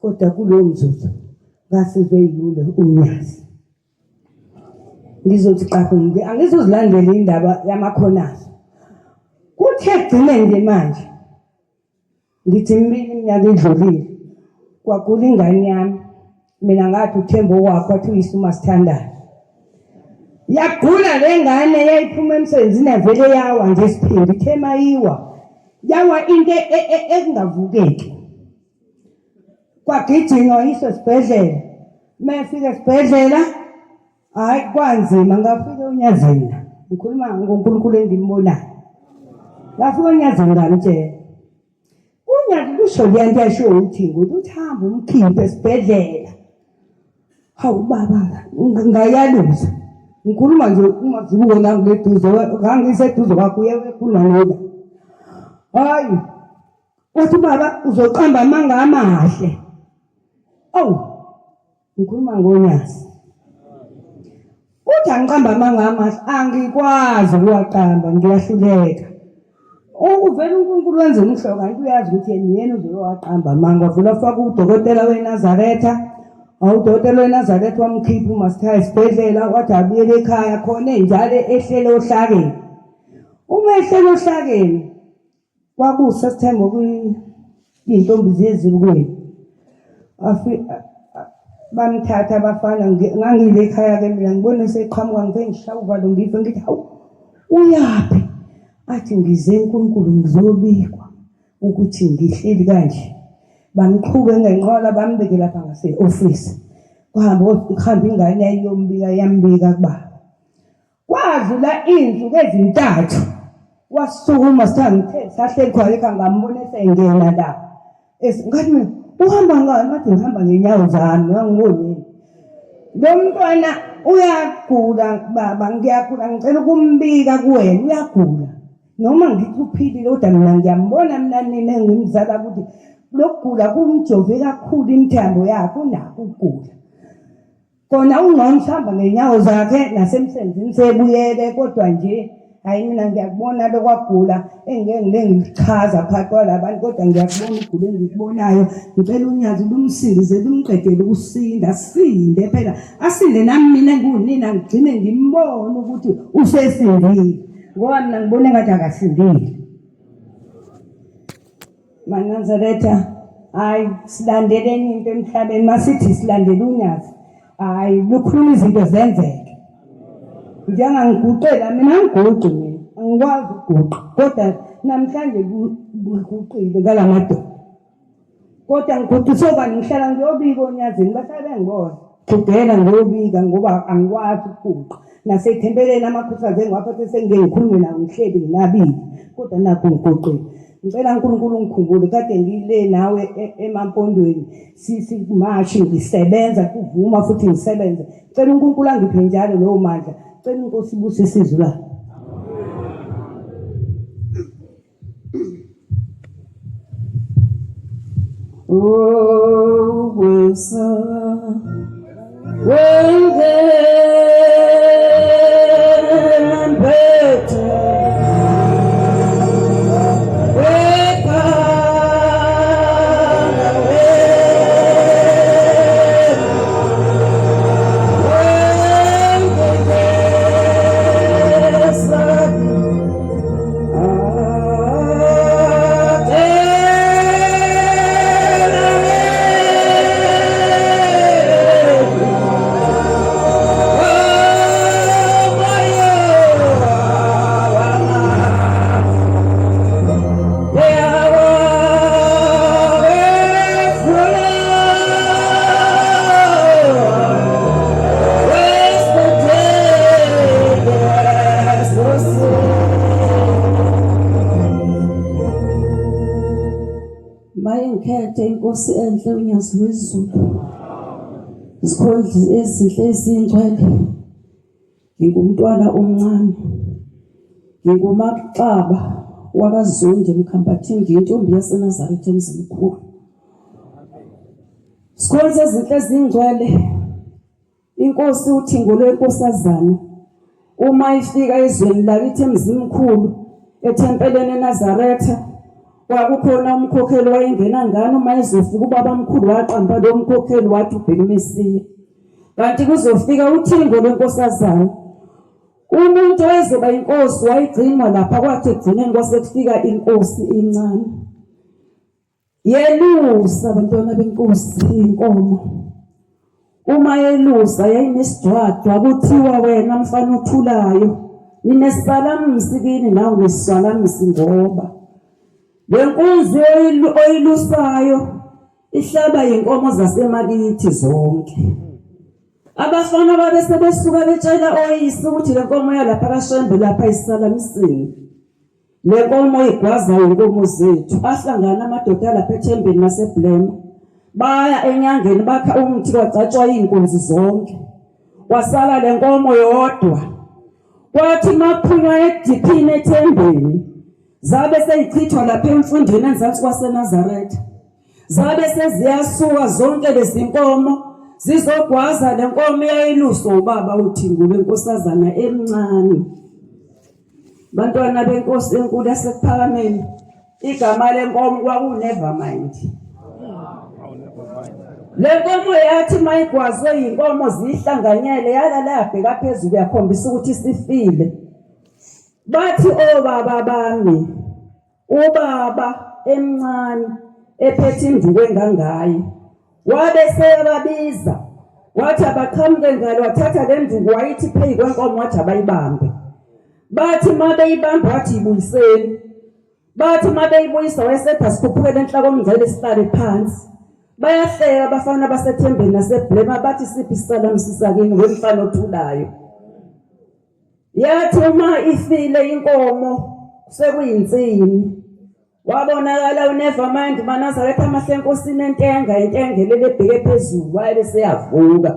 Kodwa kulowo mzuzu ngasizwe yilule unyazi. Ngizothi qaqile angizozilandela indaba yamakhonazi. Kuthe gcine nje manje ngithi iminyaka edlulile kwagula ingane yami mina ngathi uThembo wakho wathi uyisuma sithandayo. Yagula le ngane yayiphuma emsebenzini evele yawa nje isiphindi ithema yiwa. Yawa into ekungavukeki. Kwagijinywa yisho esibhedlela. Mefika esibhedlela hayi kwanzima ngafika unyazini. Ngikhuluma ngoNkulunkulu engimbonayo. Ngafika unyazini ngamtshela. Unyazi kusho lento yasho ukuthi uthamba umkhiphe esibhedlela. Hawu baba ngayaluza. Ngikhuluma nje uma zibona ngileduze ngangiseduze kwakho uyekhuluma ngoba. Hayi. Wathi baba uzoqamba amanga amahle. Ngikhuluma ngonyasi. Uthi angiqamba amanga amahle angikwazi ukuwaqamba ngiyahluleka. Uvela uNkulunkulu wenza umhlobo kanti uyazi ukuthi yena uzowaqamba amanga wavula faka udokotela weNazaretha. Udokotela weNazaretha wamkhipha uMaster esibhedlela wathi abuyele ekhaya khona njalo ehlele ohlakeni. Uma ehlele ohlakeni kwakuSeptember kuyintombi zezilukweni. bamthatha abafana ngangile ekhaya ke mina ngibone seqhamuka ngifike ngishaya uvalo ngife ngithi hawu uyaphi athi ngize uNkulunkulu ngizobikwa ukuthi ngihleli kanje bamqhube ngenqola bambeke lapha ngase-office kuhamba ingane yayombika yambika kubaba kwadlula insuku ezintathu wasukuma sithangithe sahleli khona ekhaya ngambona esengena la ngathi mina uhamba ngani ngathi ngihamba ngenyawo zami ngangibonile lo mntwana uyagula baba ngiyagula ngicela ukumbika kuwena uyagula noma ngithi uphilile kodwa mina ngiyambona mina nina engimzala ukuthi lokugula kumjove kakhulu imithambo yakhe unakho ukugula kona ungcono mhlamba ngenyawo zakhe nasemsebenzini sebuyele kodwa nje hayi mina ngiyakubona lokwagula engeke ngichaza phakathi kwalabantu kodwa ngiyakubona ukugula engikubonayo ngicela unyazi lumsindize lumqedele ukusinda sinde phela asinde nami mina ngunina ngigcine ngimbone ukuthi usesindile ngoba mina ngibone ngathi akasindile Manazaretha hayi silandeleni into emhlabeni masithi silandele unyazi hayi lukhuluma izinto zenzeke njengangiguqela mina ngiguqi mina angikwazi ukuguqa kodwa namhlanje ngiguqile ngalamadoda kodwa ngiguqi soba ngihlala ngiyobika onyazini bahlale ngibona qhubeka ngiyobika ngoba angikwazi ukuguqa nasethempeleni amakhuthazi engiwaphathe sengikhulume nawo ngihleli nginabile kodwa nakho ngiguqile ngicela uNkulunkulu ngikhumbule kade ngile nawe emampondweni simashi ngisebenza kuvuma futhi ngisebenza ngicela uNkulunkulu angiphe njalo lowo mandla ngicela inkosi ibuse isizwe la oh wesa wenge Inkosi enhle unyazi wezulu izikhondli ezinhle ezingcwele ngingumntwana omncane ngingumaxaba wakaZondi eMkhambathini ngiyintombi yaseNazaretha emzini mkhulu izikhondli ezinhle ezingcwele inkosi uthingo lwenkosazana uma ifika ezweni lakithi emzini mkhulu ethempeleni eNazaretha kwakukhona umkhokheli wayengena ngani uma ezofika ubaba mkhulu waqamba lo mkhokheli wathi ubheka uMesiya kanti kuzofika uthingo lwenkosazana umuntu oyezoba inkosi wayigcinwa lapha kwathi egcineni kwasekufika inkosi incane yelusa abantwana benkosi inkomo uma yelusa yayinesidwadwa kuthiwa wena mfana uthulayo ninesalamsi kini nawe nesalamsi ngoba lenkunzi oyilusayo ihlaba yenkomo zasemakithi zonke abafana babe sebesuka betshela oyisi ukuthi lenkomo yalapha kaShembe lapha isalamisini lenkomo igwaza yenkomo zethu ahlangana amadoda lapha eThembeni naseBlema baya enyangeni bakha umuthi kwacatshwa inkunzi zonke wasala lenkomo yodwa kwathi maphunywa ediphini eThembeni zabe seyichithwa lapha emfundweni enzansi kwaseNazaretha zabe seziyasuka zonke lezinkomo zizogwaza lenkomo eyayiluswa ubaba uthingo lwenkosazana emncane bantwana benkosi enkulu yasekuphakameni igama lenkomo kwakuNevermind lenkomo yathi mayigwazwe inkomo zihlanganyele yalala yabheka phezulu yakhombisa ukuthi sifile bathi obaba bami ubaba emncane ephethe induku engangayo wabe seyababiza wathi abaqhamuke ngalo wathatha le nduku wayithi phezu kwenkomo wathi abayibambe. Bathi uma beyibamba wathi ibuyiseni. Bathi uma beyibuyisa wayesethi asikhuphukele enhloko omngcele sihlale phansi. Bayahleka abafana baseThembeni naseBlema bathi siphi isicelo msisakini ngomfana othulayo. Yathi uma ifile inkomo sekuyinsini. Wabonakala uNevermind Manazaretha amahle enkosini intengelele ebheke phezulu waye seyavuka.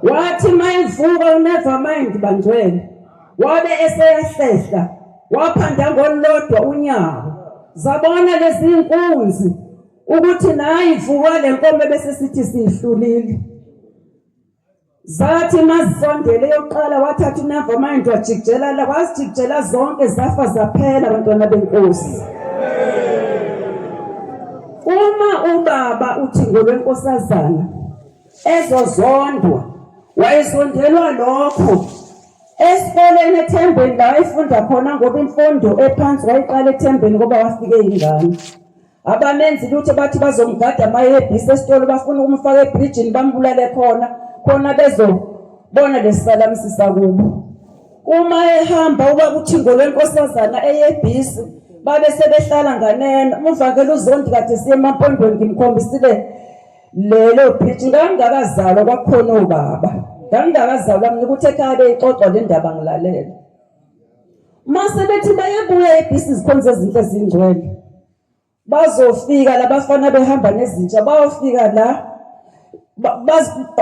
Wathi mayivuka uNevermind bangcwele. Wabe eseyahlehla waphanda ngolodwa unyawo. Zabona lezi inkunzi ukuthi nayi ivuka lenkomo bese sithi sihlulile. Zathi mazisondele yokuqala wathatha uNevermind wajikijela la wazijikijela zonke zafa zaphela abantwana benkosi. Uma ubaba uThingo lwenkosazana ezozondwa wayesondelwa lokho esikoleni eThembeni la wayefunda khona ngoba imfundo ephansi wayiqala eThembeni ngoba wafike ingane. Abamenzi lutho bathi bazomgada amayebhisi esitolo bafuna ukumfaka ebridgeini bambulale khona bezobona lesisalamsisa kubo. Uma ehamba ubaba uThingo lwenkosazana eyebhisi babe sebehlala nganeno umvakela uZondi kade siye eMampondweni ngimkhombisile lelo bridge ngangakazalwa kwakhona ubaba. Ngangakazalwa mina ukuthi ekhaya beyixoxwa le ndaba ngilalela. Mase bethi bayebuya ebhisi zikhonze ezinhle ezingcwele. Bazofika labafana behamba nezintsha bayofika la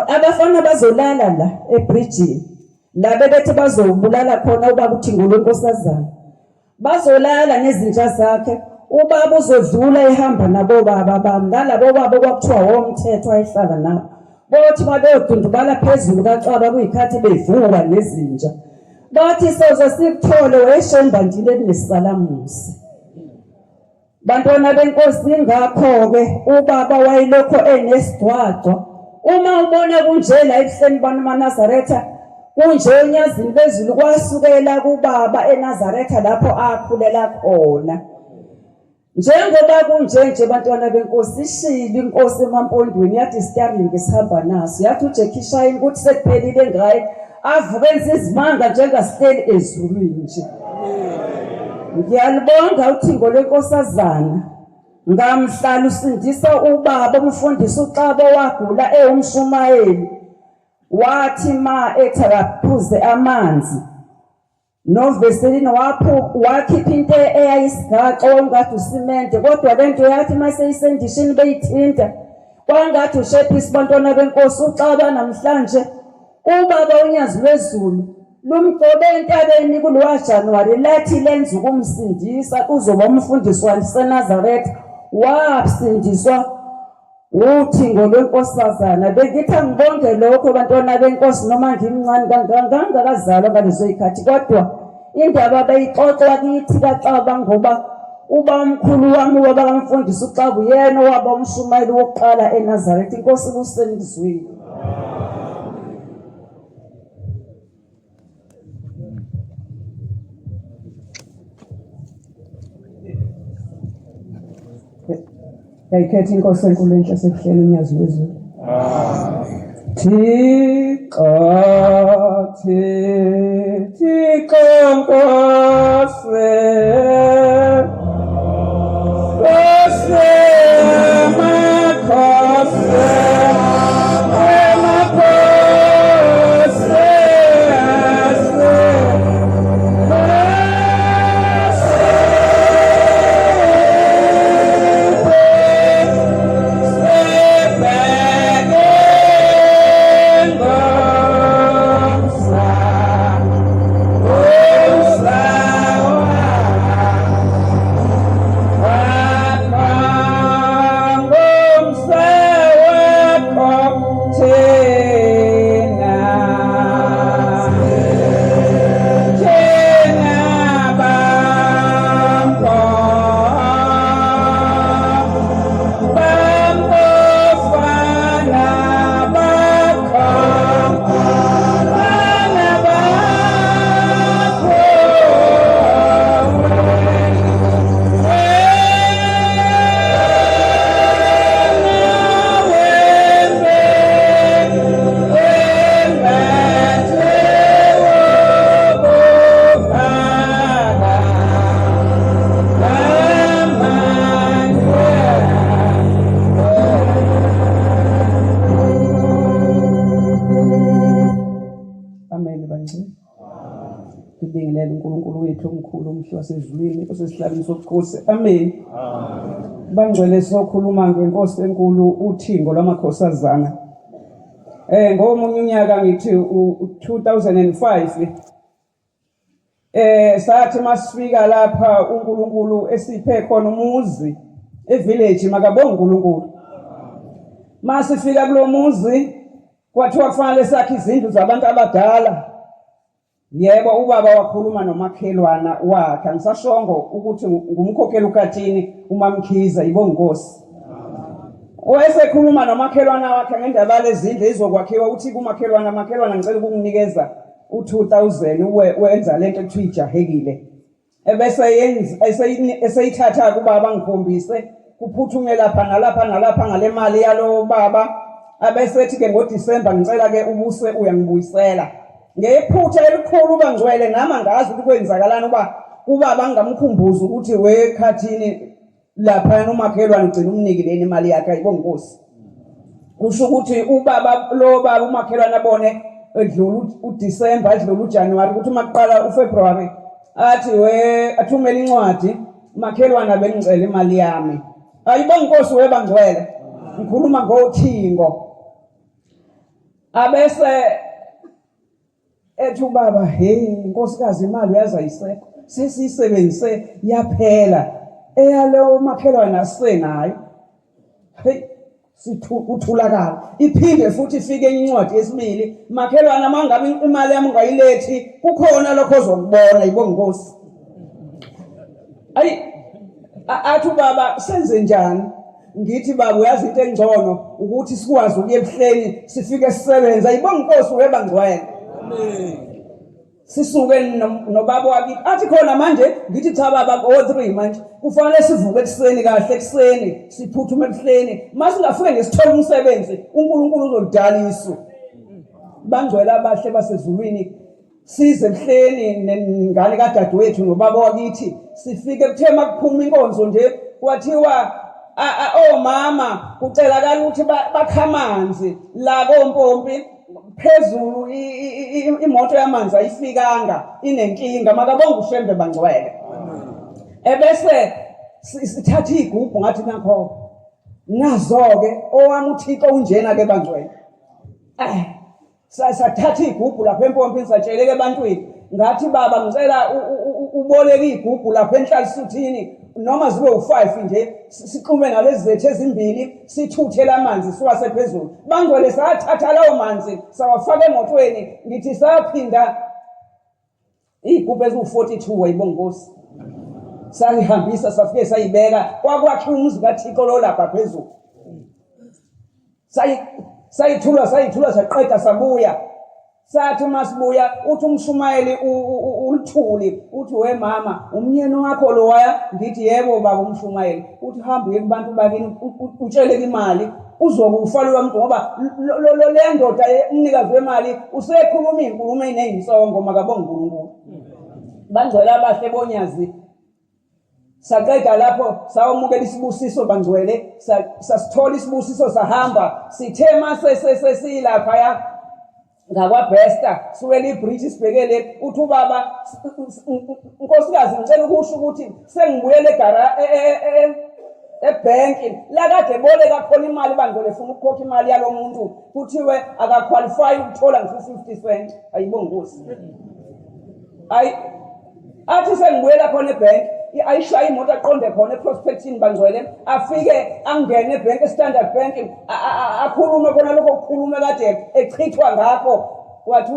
abafana bazolala la ebridgeini la bebethi bazobulala khona ubaba uThingo lwenkosazana. Bazolala nezintsha zakhe ubaba uzodlula ehamba nabo baba bamngala baba kwakuthiwa womthetho ayihlala nabo. Bothi babeyodundubala phezulu kaXaba kuyikhathi bevuka nezintsha. Bathi soze sikuthole weshemba ndile elinesalamusi. Bantwana benkosi ingakho ke ubaba wayelokho enesidwaqwa. Uma ubona kunje la ebuhleni baNazaretha kunje enyazini bezulu kwasukela kubaba eNazaretha lapho akhulela khona. Njengoba kunje bantwana benkosi ishilo inkosi eMampondweni yathi steering sihamba naso yathi uJackie Shine ukuthi sekuphelile ngaye avuke izimanga njengasihleli ezulwini nje. Ngiyalibonga uThingo lwenkosazana ngamhlala usindisa ubaba umfundisi uXaba wagula eumshumayeli wathi ma etharaphuze amanzi noveselini wakhipha into eyayisigaxa ongathi usimente kodwa lento yathi maseyisendishini beyithinta kwangathi ushephisi bantwana benkosi uXaba namhlanje ubaba unyazi lwezulu lumgcobe entabeni kulwa January lathi lenza ukumsindisa kuzoba umfundisi waseNazaretha wasindiswa uThingo lwenkosazana. Bengithi ngibonge lokho bantwana benkosi noma ngimncane kangangakazalwa ngalezo zikhathi kodwa indaba bayixoxa kithi kaXaba ngoba uba umkhulu wami ubaba kamfundisi uXaba uyena owaba umshumayeli wokuqala eNazaretha. Inkosi kusenizwile. Yayikhetha inkosi enkulu enhle sekuhleli unyazi lwezulu. Thixo Nkosi zasezulwini osesihlalweni sobukhosi. Amen. Bangcwele sokhuluma ngenkosi enkulu uThingo lwamakhosazana. Ngomunye unyaka ngithi 2005 sathi masifika lapha uNkulunkulu esiphe khona umuzi evillage makabonga uNkulunkulu. Masifika kulo muzi kwathiwa kufanele sakhe izindlu zabantu abadala. Yebo, ubaba wakhuluma nomakhelwana wakhe, angisashongo ukuthi ngumkhokheli uKathini uMamkhiza, yibonga Nkosi. Wayesekhuluma nomakhelwana wakhe ngendaba lezindlu ezizokwakhiwa, uthi makhelwana ngicela ukunginikeza u2000 wenza lento ekuthiwa ijahekile. Ebese eseyithatha kubaba ngikhombise kuphuthume lapha nalapha ngale mali yalo baba. Abesethi ke ngoDisemba ngicela ke ubuse uyangibuyisela. Ngephutha elikhulu bangcwele nami angazi ukuthi kwenzakalani ubaba ngamkhumbuza ukuthi weKhathini lapha umakhelwane ugcina umnikileni imali yakhe, ayibonga Nkosi. Kusho ukuthi ubaba lo baba umakhelwane abone edlula uDisemba edlula uJanuary ukuthi maqala uFebruary athi athumela incwadi makhelwane abengicela imali yami. Ayibonga Nkosi webangcwele. Ngikhuluma ngoThingo. Abese ethi ubaba, hey nkosikazi imali uyazayisekho sesiyisebenzise yaphela eyalo makhelwane asisenayo. Hey uthulakala iphinde futhi ifike incwadi yesibili makhelwane mangabe imali yami ungayilethi kukhona lokho ozokubona, yibonga Nkosi. Athi ubaba senze njani? Ngithi baba uyazi into engcono ukuthi sikwazi ukuye ebuhleni sifike sisebenza, yibonga Nkosi webangcwele. Sisuke nobaba wakithi athi khona manje ngithi cha baba o3 manje kufanele sivuke ekseni kahle ekseni siphuthume ebuhleni masingafike ngesithola umsebenzi uNkulunkulu uzolidala isu. Bangcwele abahle basezulwini size ebuhleni nengane kadadewethu nobaba wakithi sifike kuthe makuphuma inkonzo nje kwathiwa mama kucelakala ukuthi bakha amanzi la kompompi phezulu imoto yamanzi ayifikanga inenkinga makabonga uShembe bangcwele. Ebese sithatha igubhu ngathi nakho nazo ke owami uThixo unjena ke bangcwele. Sathatha igubhu lapha empompini satsheleke ebantwini ngathi baba ngicela uboleke igubhu lapha enhlalisuthini noma zibe u5 nje siqume nalezi zethu ezimbili sithuthele amanzi siwase phezulu. Bangcwele sathatha lawo manzi sawafaka emotweni ngithi saphinda igubhu ezu42 wayibonga Nkosi. Sayihambisa safike sayibeka kwakwakhiwa umuzi kaThixo lo lapha phezulu. Sayithula saqeda sabuya. Sathi masibuya uthi umshumayeli uLthuli uthi we mama umnyeni wakho lo waya ngithi yebo baba umshumayeli uthi hamba uye kubantu bakini utsheleke imali uzokufa lo muntu ngoba le ndoda umnikazi wemali usekhuluma inkulumo ezinsongo makabonga uNkulunkulu. Bangcwele abahle bonyazi saqeda lapho sawamukela isibusiso bangcwele sasithola isibusiso sahamba sithe mase silapha ya ngakwaBesta suwele ibridge sibhekele uthi ubaba nkosikazi ngicela ukusho ukuthi sengibuyele ebanki la kade boleka khona imali bangcwele funa ukukhokha imali yalo muntu kuthiwe akaqualify ukuthola nge50 cent. Ayibonga Nkosi. Athi sengibuyela khona ebanki ayishaya imoto aqonde khona eprospectini bangcwele afike angene ebank eStandard Bank akhulume khona lokho kukhulume kade echithwa ngakho wathi